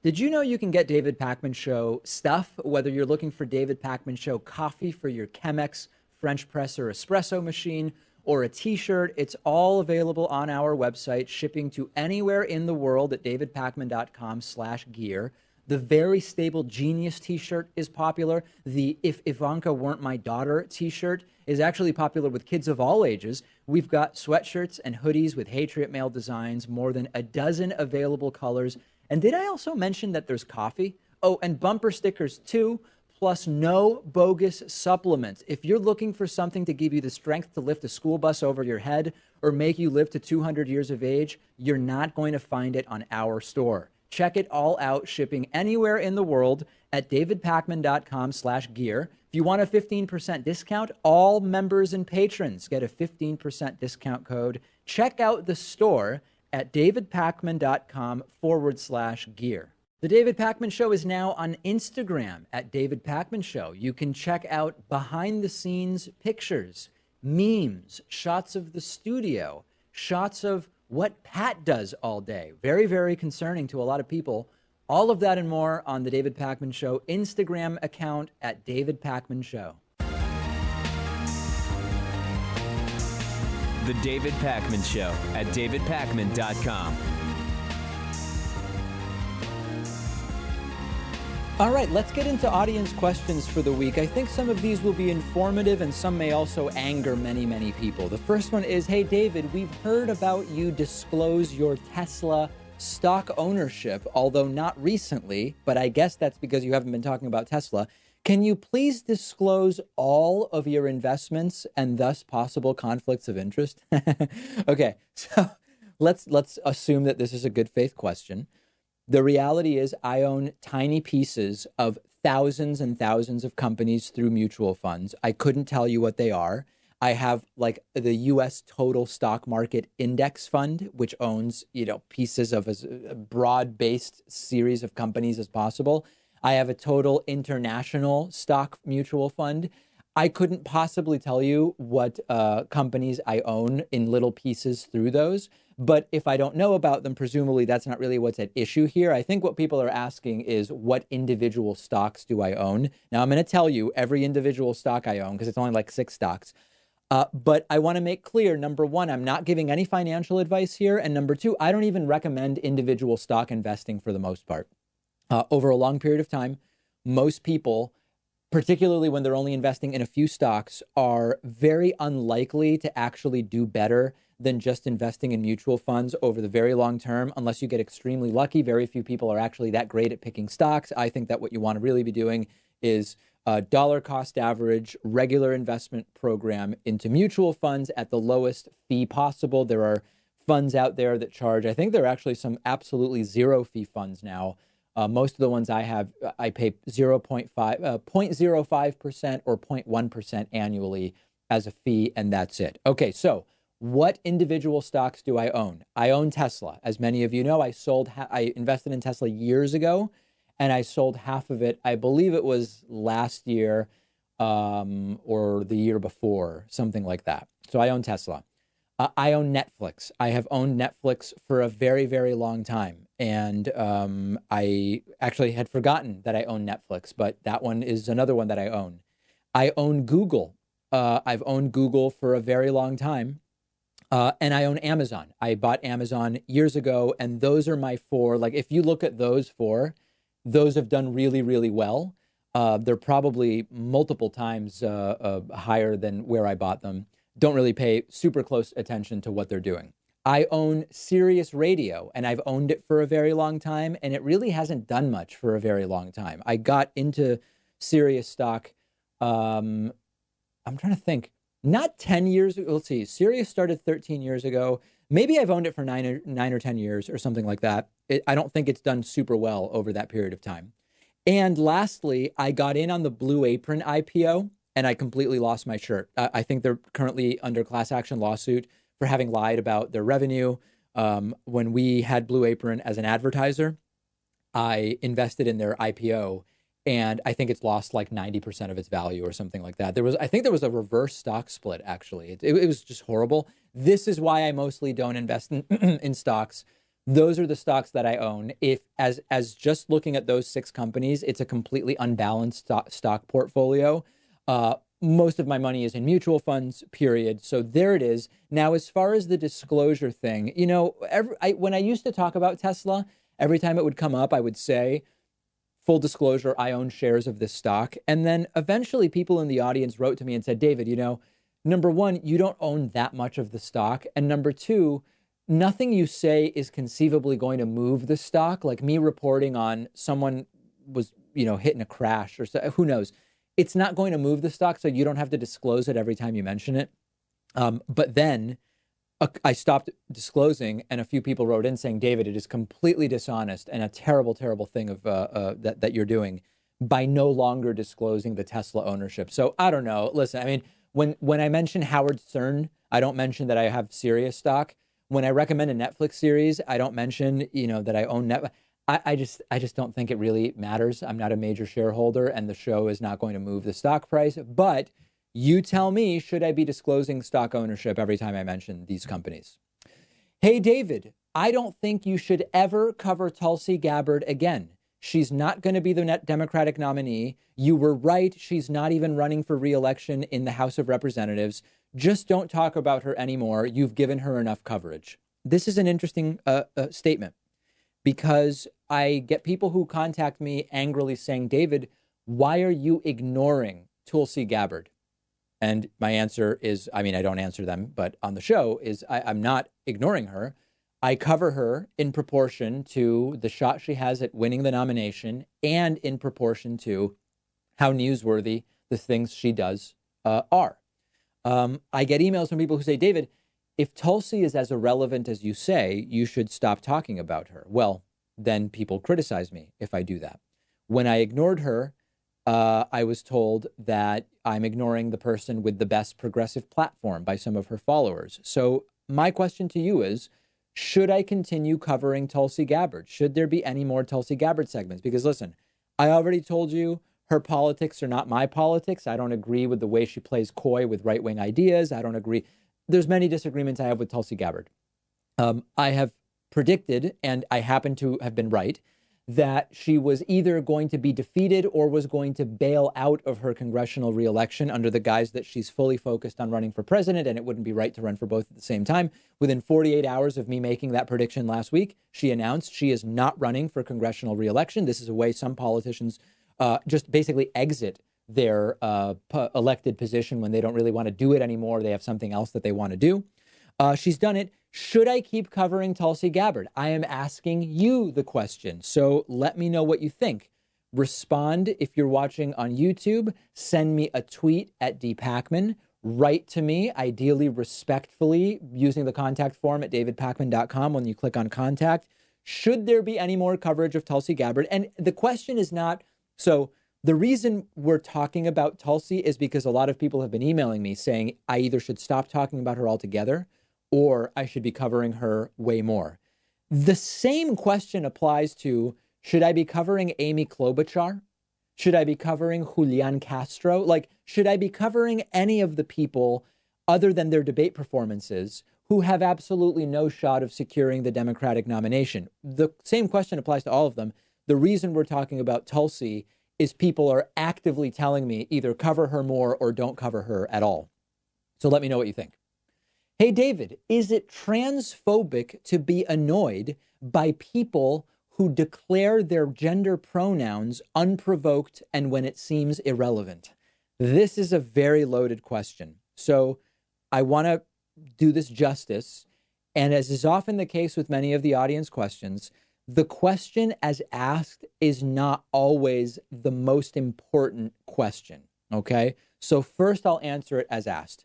Did you know you can get David Pakman Show stuff, whether you're looking for David Pakman Show coffee for your Chemex French press or espresso machine, or a t-shirt? It's all available on our website, shipping to anywhere in the world at davidpakman.com/gear. The Very Stable Genius t-shirt is popular. The If Ivanka Weren't My Daughter t-shirt is actually popular with kids of all ages. We've got sweatshirts and hoodies with Patriot Mail designs, more than a dozen available colors. And did I also mention that there's coffee? Oh, and bumper stickers too, plus no bogus supplements. If you're looking for something to give you the strength to lift a school bus over your head or make you live to 200 years of age, you're not going to find it on our store. Check it all out, shipping anywhere in the world at davidpakman.com/gear. If you want a 15% discount, all members and patrons get a 15% discount code. Check out the store at davidpakman.com/gear. The David Pakman Show is now on Instagram at David Pakman Show. You can check out behind the scenes pictures, memes, shots of the studio, shots of what Pat does all day. Very, very concerning to a lot of people. All of that and more on the David Pakman Show Instagram account at David Pakman Show. The David Pakman Show at davidpakman.com. All right, let's get into audience questions for the week. I think some of these will be informative and some may also anger many, many people. The first one is, hey, David, we've heard about you disclose your Tesla stock ownership, although not recently, but I guess that's because you haven't been talking about Tesla. Can you please disclose all of your investments and thus possible conflicts of interest? Okay, so let's assume that this is a good faith question. The reality is I own tiny pieces of thousands and thousands of companies through mutual funds. I couldn't tell you what they are. I have like the U.S. Total Stock Market Index Fund, which owns, pieces of as a broad-based series of companies as possible. I have a total international stock mutual fund. I couldn't possibly tell you what companies I own in little pieces through those. But if I don't know about them, presumably that's not really what's at issue here. I think what people are asking is what individual stocks do I own? Now, I'm going to tell you every individual stock I own because it's only like 6 stocks. But I want to make clear, number one, I'm not giving any financial advice here. And number two, I don't even recommend individual stock investing for the most part. Over a long period of time, most people, particularly when they're only investing in a few stocks, are very unlikely to actually do better than just investing in mutual funds over the very long term, unless you get extremely lucky. Very few people are actually that great at picking stocks. I think that what you want to really be doing is dollar cost average, regular investment program into mutual funds at the lowest fee possible. There are funds out there that charge, I think there are actually some absolutely zero fee funds now. Most of the ones I have, I pay 0.05% or 0.1% annually as a fee, and that's it. Okay, so what individual stocks do I own? I own Tesla. As many of you know, I invested in Tesla years ago, and I sold half of it. I believe it was last year or the year before, something like that. So I own Tesla. I own Netflix. I have owned Netflix for a very, very long time. And I actually had forgotten that I own Netflix, but that one is another one that I own. I own Google. I've owned Google for a very long time. And I own Amazon. I bought Amazon years ago, and those are my four. Like, if you look at those four, those have done really, really well. They're probably multiple times higher than where I bought them. Don't really pay super close attention to what they're doing. I own Sirius Radio, and I've owned it for a very long time, and it really hasn't done much for a very long time. I got into Sirius stock, I'm trying to think, not 10 years ago. Let's see, Sirius started 13 years ago. Maybe I've owned it for nine or 10 years or something like that. I don't think it's done super well over that period of time. And lastly, I got in on the Blue Apron IPO, and I completely lost my shirt. I think they're currently under class action lawsuit for having lied about their revenue. When we had Blue Apron as an advertiser, I invested in their IPO, and I think it's lost like 90% of its value or something like that. I think there was a reverse stock split, actually. It was just horrible. This is why I mostly don't invest in stocks. Those are the stocks that I own. If as just looking at those 6 companies, it's a completely unbalanced stock portfolio. Most of my money is in mutual funds, period. So there it is. Now, as far as the disclosure thing, you know, when I used to talk about Tesla, every time it would come up, I would say, full disclosure, I own shares of this stock. And then eventually people in the audience wrote to me and said, David, you know, number one, you don't own that much of the stock. And number two, nothing you say is conceivably going to move the stock. Like me reporting on someone was, you know, hitting a crash or so, who knows. It's not going to move the stock, so you don't have to disclose it every time you mention it. But then I stopped disclosing, and a few people wrote in saying, David, it is completely dishonest and a terrible, terrible thing of that you're doing by no longer disclosing the Tesla ownership. So I don't know. Listen, I mean, when I mention Howard Stern, I don't mention that I have Sirius stock. When I recommend a Netflix series, I don't mention, you know, that I own Netflix. I just don't think it really matters. I'm not a major shareholder, and the show is not going to move the stock price. But you tell me, should I be disclosing stock ownership every time I mention these companies? Hey, David, I don't think you should ever cover Tulsi Gabbard again. She's not going to be the Democratic nominee. You were right. She's not even running for re-election in the House of Representatives. Just don't talk about her anymore. You've given her enough coverage. This is an interesting statement, because I get people who contact me angrily saying, David, why are you ignoring Tulsi Gabbard? And my answer is, I mean, I don't answer them, but on the show is I'm not ignoring her. I cover her in proportion to the shot she has at winning the nomination and in proportion to how newsworthy the things she does are. I get emails from people who say, David, if Tulsi is as irrelevant as you say, you should stop talking about her. Well, then people criticize me if I do that. When I ignored her, I was told that I'm ignoring the person with the best progressive platform by some of her followers. So my question to you is, should I continue covering Tulsi Gabbard? Should there be any more Tulsi Gabbard segments? Because listen, I already told you her politics are not my politics. I don't agree with the way she plays coy with right-wing ideas. I don't agree. There's many disagreements I have with Tulsi Gabbard. I have predicted, and I happen to have been right, that she was either going to be defeated or was going to bail out of her congressional reelection under the guise that she's fully focused on running for president and it wouldn't be right to run for both at the same time. Within 48 hours of me making that prediction last week, she announced she is not running for congressional reelection. This is a way some politicians just basically exit their elected position when they don't really want to do it anymore. They have something else that they want to do. She's done it. Should I keep covering Tulsi Gabbard? I am asking you the question. So let me know what you think. Respond if you're watching on YouTube. Send me a tweet at dpacman. Write to me, ideally respectfully, using the contact form at davidpacman.com when you click on contact. Should there be any more coverage of Tulsi Gabbard? And the question is not, so the reason we're talking about Tulsi is because a lot of people have been emailing me saying I either should stop talking about her altogether or I should be covering her way more. The same question applies to, should I be covering Amy Klobuchar? Should I be covering Julian Castro? Like, should I be covering any of the people other than their debate performances who have absolutely no shot of securing the Democratic nomination? The same question applies to all of them. The reason we're talking about Tulsi is people are actively telling me either cover her more or don't cover her at all. So let me know what you think. Hey, David, is it transphobic to be annoyed by people who declare their gender pronouns unprovoked and when it seems irrelevant? This is a very loaded question. So I want to do this justice. And as is often the case with many of the audience questions, the question as asked is not always the most important question. Okay, so first I'll answer it as asked.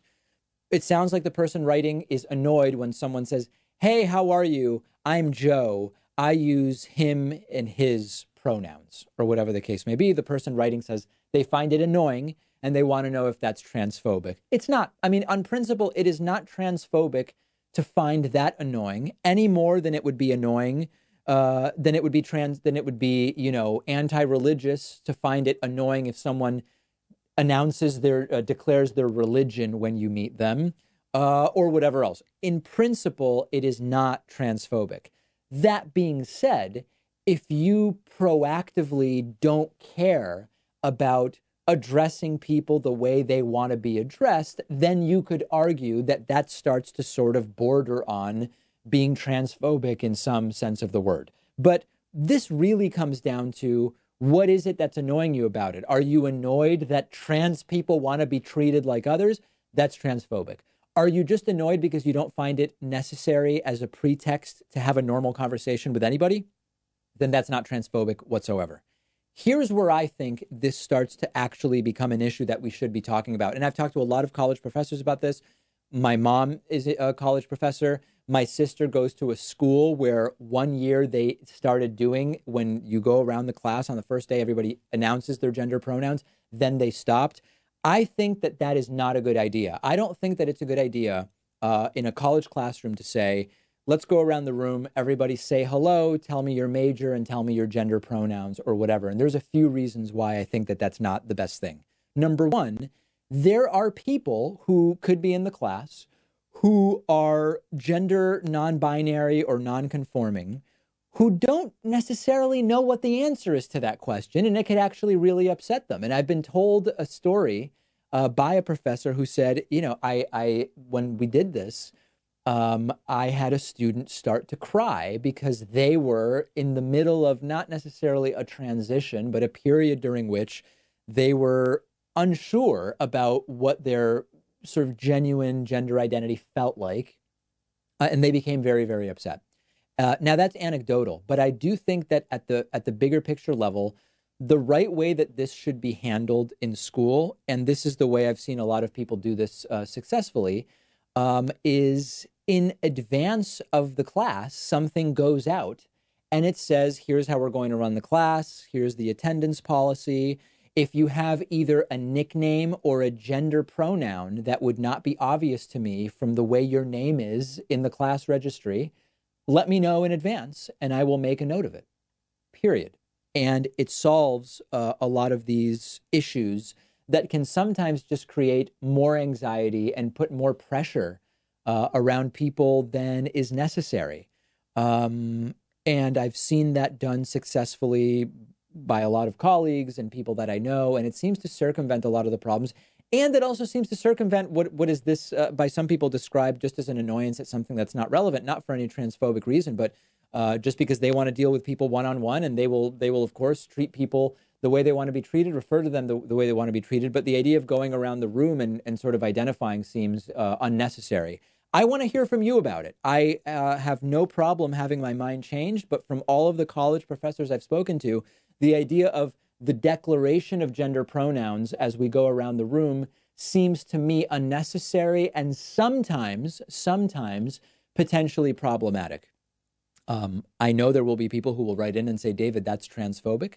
It sounds like the person writing is annoyed when someone says, hey, how are you? I'm Joe. I use him and his pronouns, or whatever the case may be. The person writing says they find it annoying and they want to know if that's transphobic. It's not. I mean, on principle, it is not transphobic to find that annoying any more than it would be annoying, than it would be anti-religious to find it annoying if someone announces declares their religion when you meet them, or whatever else. In principle, it is not transphobic. That being said, if you proactively don't care about addressing people the way they want to be addressed, then you could argue that that starts to sort of border on being transphobic in some sense of the word. But this really comes down to, what is it that's annoying you about it? Are you annoyed that trans people want to be treated like others? That's transphobic. Are you just annoyed because you don't find it necessary as a pretext to have a normal conversation with anybody? Then that's not transphobic whatsoever. Here's where I think this starts to actually become an issue that we should be talking about. And I've talked to a lot of college professors about this. My mom is a college professor. My sister goes to a school where 1 year they started doing, when you go around the class on the first day, everybody announces their gender pronouns, then they stopped. I think that that is not a good idea. I don't think that it's a good idea in a college classroom to say, let's go around the room, everybody say hello, tell me your major and tell me your gender pronouns or whatever. And there's a few reasons why I think that that's not the best thing. Number one, there are people who could be in the class who are gender non-binary or non-conforming, who don't necessarily know what the answer is to that question, and it could actually really upset them. And I've been told a story by a professor who said, I when we did this, I had a student start to cry because they were in the middle of not necessarily a transition, but a period during which they were unsure about what their sort of genuine gender identity felt like. And they became very, very upset. Now that's anecdotal, but I do think that at the bigger picture level, the right way that this should be handled in school, and this is the way I've seen a lot of people do this successfully, is in advance of the class, something goes out and it says, here's how we're going to run the class. Here's the attendance policy. If you have either a nickname or a gender pronoun that would not be obvious to me from the way your name is in the class registry, let me know in advance and I will make a note of it, period. And it solves a lot of these issues that can sometimes just create more anxiety and put more pressure around people than is necessary. And And I've seen that done successfully by a lot of colleagues and people that I know, and it seems to circumvent a lot of the problems. And it also seems to circumvent what is this, by some people described just as an annoyance at something that's not relevant, not for any transphobic reason, but just because they want to deal with people one-on-one, and they will, of course, treat people the way they want to be treated, refer to them the way they want to be treated. But the idea of going around the room and sort of identifying seems unnecessary. I want to hear from you about it. I have no problem having my mind changed, but from all of the college professors I've spoken to, the idea of the declaration of gender pronouns as we go around the room seems to me unnecessary and sometimes potentially problematic. I know there will be people who will write in and say, David, that's transphobic.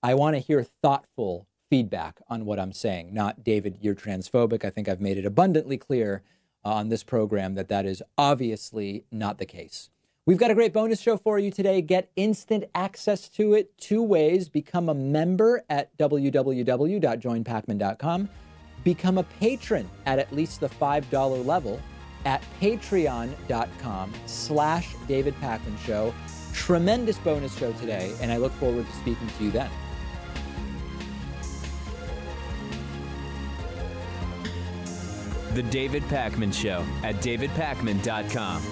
I want to hear thoughtful feedback on what I'm saying, not, David, you're transphobic. I think I've made it abundantly clear on this program that that is obviously not the case. We've got a great bonus show for you today. Get instant access to it 2 ways. Become a member at www.joinpacman.com. Become a patron at least the $5 level at patreon.com/David Pakman Show. Tremendous bonus show today, and I look forward to speaking to you then. The David Pakman Show at davidpakman.com.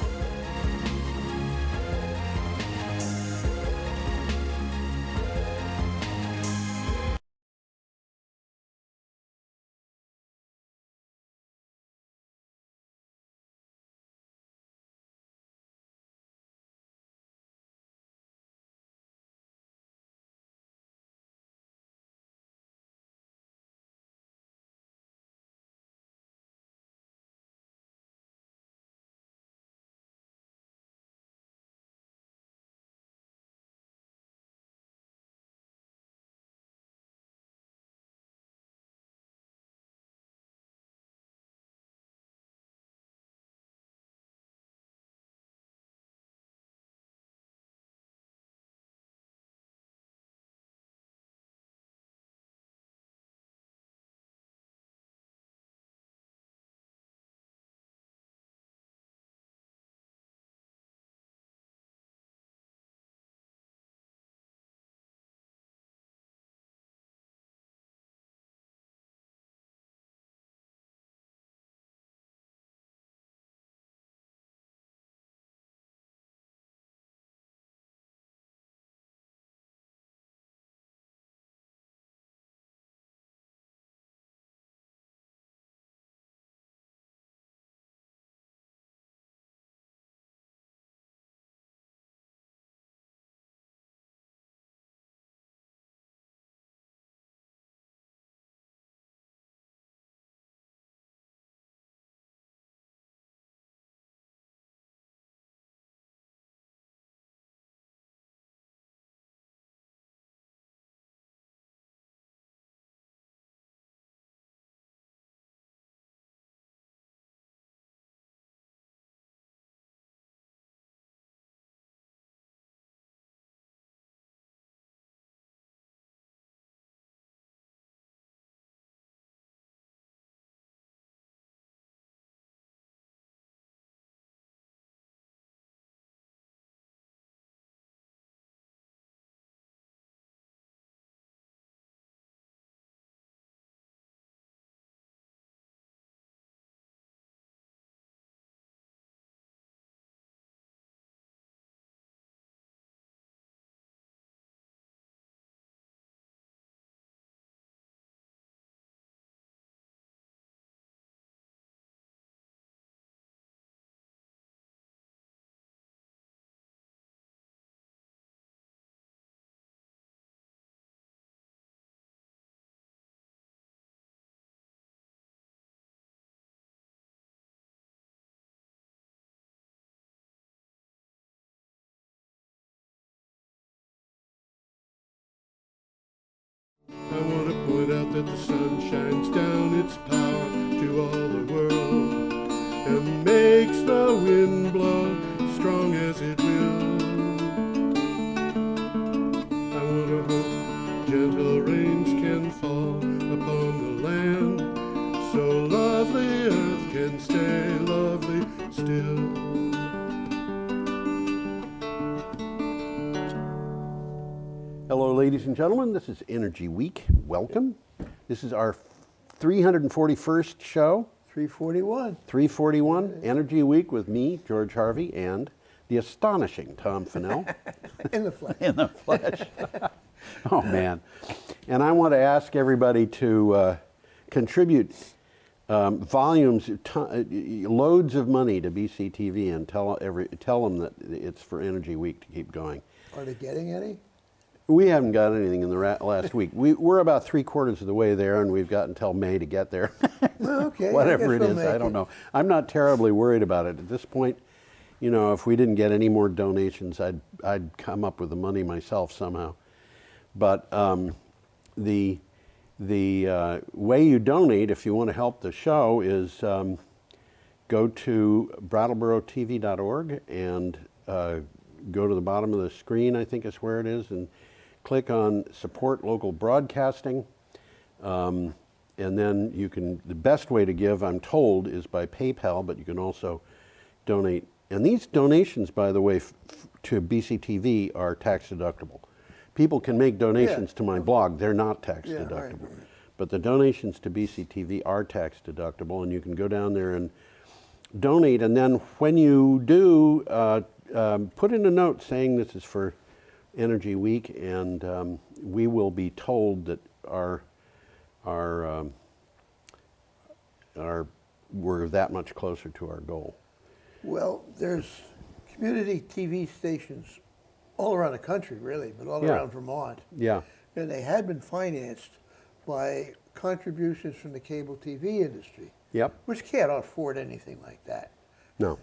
I want to point out that the sun shines down its power to all the world and makes the wind blow strong as it will. I want to hope gentle rains can fall upon the land so lovely earth can stay lovely still. ladies and gentlemen. This is Energy Week. Welcome. This is our 341st show. 341. 341, Energy Week with me, George Harvey, and the astonishing Tom Fennell. In the flesh. In the flesh. Oh, man. And I want to ask everybody to contribute volumes, loads of money to BCTV and tell them that it's for Energy Week to keep going. Are they getting any? We haven't got anything in the last week. We're about 3/4 of the way there, and we've got until May to get there. Okay. Whatever it is, I don't know. I'm not terribly worried about it at this point. You know, if we didn't get any more donations, I'd come up with the money myself somehow. But the way you donate, if you want to help the show, is go to brattleboro.tv.org and go to the bottom of the screen, I think is where it is, and click on Support Local Broadcasting. And then you can, the best way to give, I'm told, is by PayPal, but you can also donate. And these donations, by the way, to BCTV are tax deductible. People can make donations to my blog. They're not tax deductible. Right. But the donations to BCTV are tax deductible, and you can go down there and donate. And then when you do, put in a note saying this is for Energy Week, and we will be told that we're that much closer to our goal. Well, there's community TV stations all around the country, really, but all around Vermont. Yeah. And they had been financed by contributions from the cable TV industry. Yep. Which can't afford anything like that. No.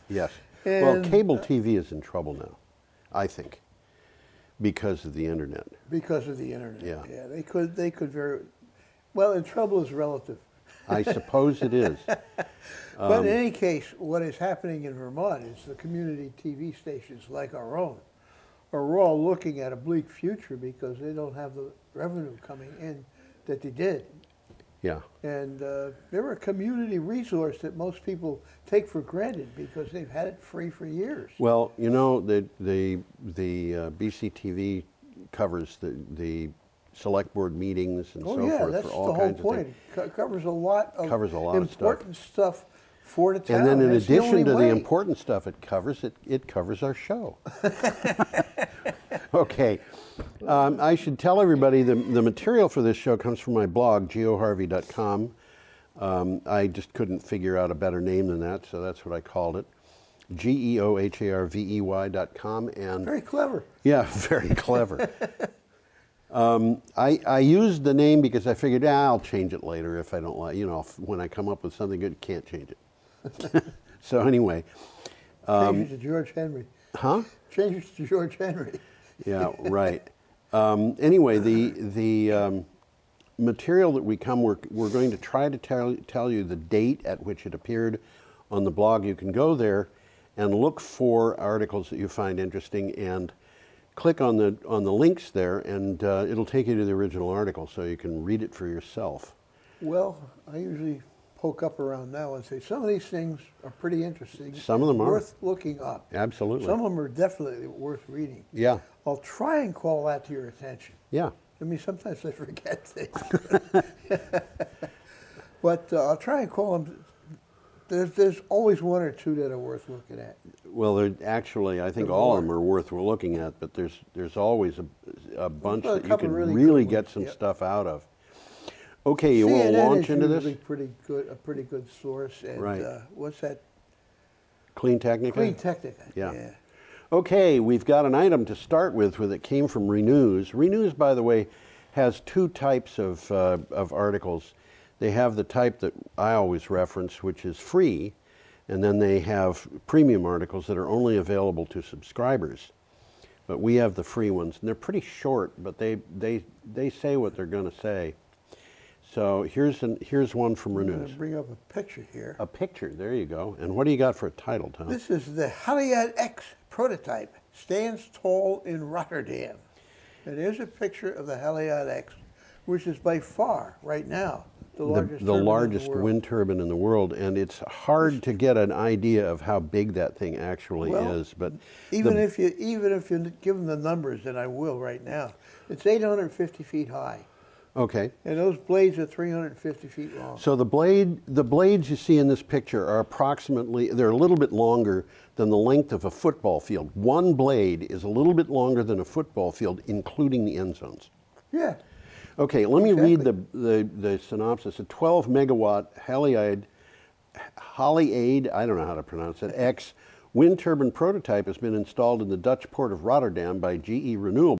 Yes. And, well, cable TV is in trouble now, I think, because of the internet. Because of the internet. Yeah. Yeah. They could very well. In trouble is relative. I suppose it is. But in any case, what is happening in Vermont is the community TV stations like our own are all looking at a bleak future because they don't have the revenue coming in that they did. Yeah. And they're a community resource that most people take for granted because they've had it free for years. Well, you know, the BCTV covers the select board meetings and so forth for all kinds of things. It covers a lot of important stuff for the town. And then in That's addition to the way. important stuff it covers our show. Okay. I should tell everybody the material for this show comes from my blog, geoharvey.com. I just couldn't figure out a better name than that, so that's what I called it. geoharvey.com. And very clever. Yeah, very clever. I used the name because I figured, I'll change it later if I don't like, when I come up with something good, can't change it. So anyway. Change it to George Henry. Huh? Change it to George Henry. Yeah, right. Anyway, the material that we're going to try to tell you the date at which it appeared on the blog. You can go there and look for articles that you find interesting and click on the links there, and it'll take you to the original article so you can read it for yourself. Well, I usually poke up around now and say some of these things are pretty interesting. Some of them are worth looking up. Absolutely. Some of them are definitely worth reading. Yeah. I'll try and call that to your attention. Yeah. I mean, sometimes I forget things. But I'll try and call them. There's always one or two that are worth looking at. Well, actually, I think all of them are worth looking at, but there's always a bunch that you can really get some stuff out of. Okay, you want to launch into this? A pretty good source. And, right. What's that? Clean Technica? Clean Technica, yeah. Okay, we've got an item to start with that came from Renews. Renews, by the way, has two types of articles. They have the type that I always reference, which is free, and then they have premium articles that are only available to subscribers. But we have the free ones, and they're pretty short, but they say what they're going to say. So here's one from Renews. I'm going to bring up a picture here. A picture, there you go. And what do you got for a title, Tom? This is the Haliade X prototype, stands tall in Rotterdam. And there's a picture of the Haliade X, which is by far, right now, the largest the turbine largest in the world. wind turbine in the world, and it's hard to get an idea of how big that thing actually Well, is. But even if you give them the numbers, and I will right now, it's 850 feet high, okay. and those blades are 350 feet long. So the blades you see in this picture are they're a little bit longer than the length of a football field. One blade is a little bit longer than a football field, including the end zones. Yeah. Okay, let me read the synopsis. A 12 megawatt Haliade, I don't know how to pronounce it, X wind turbine prototype has been installed in the Dutch port of Rotterdam by GE Renewables.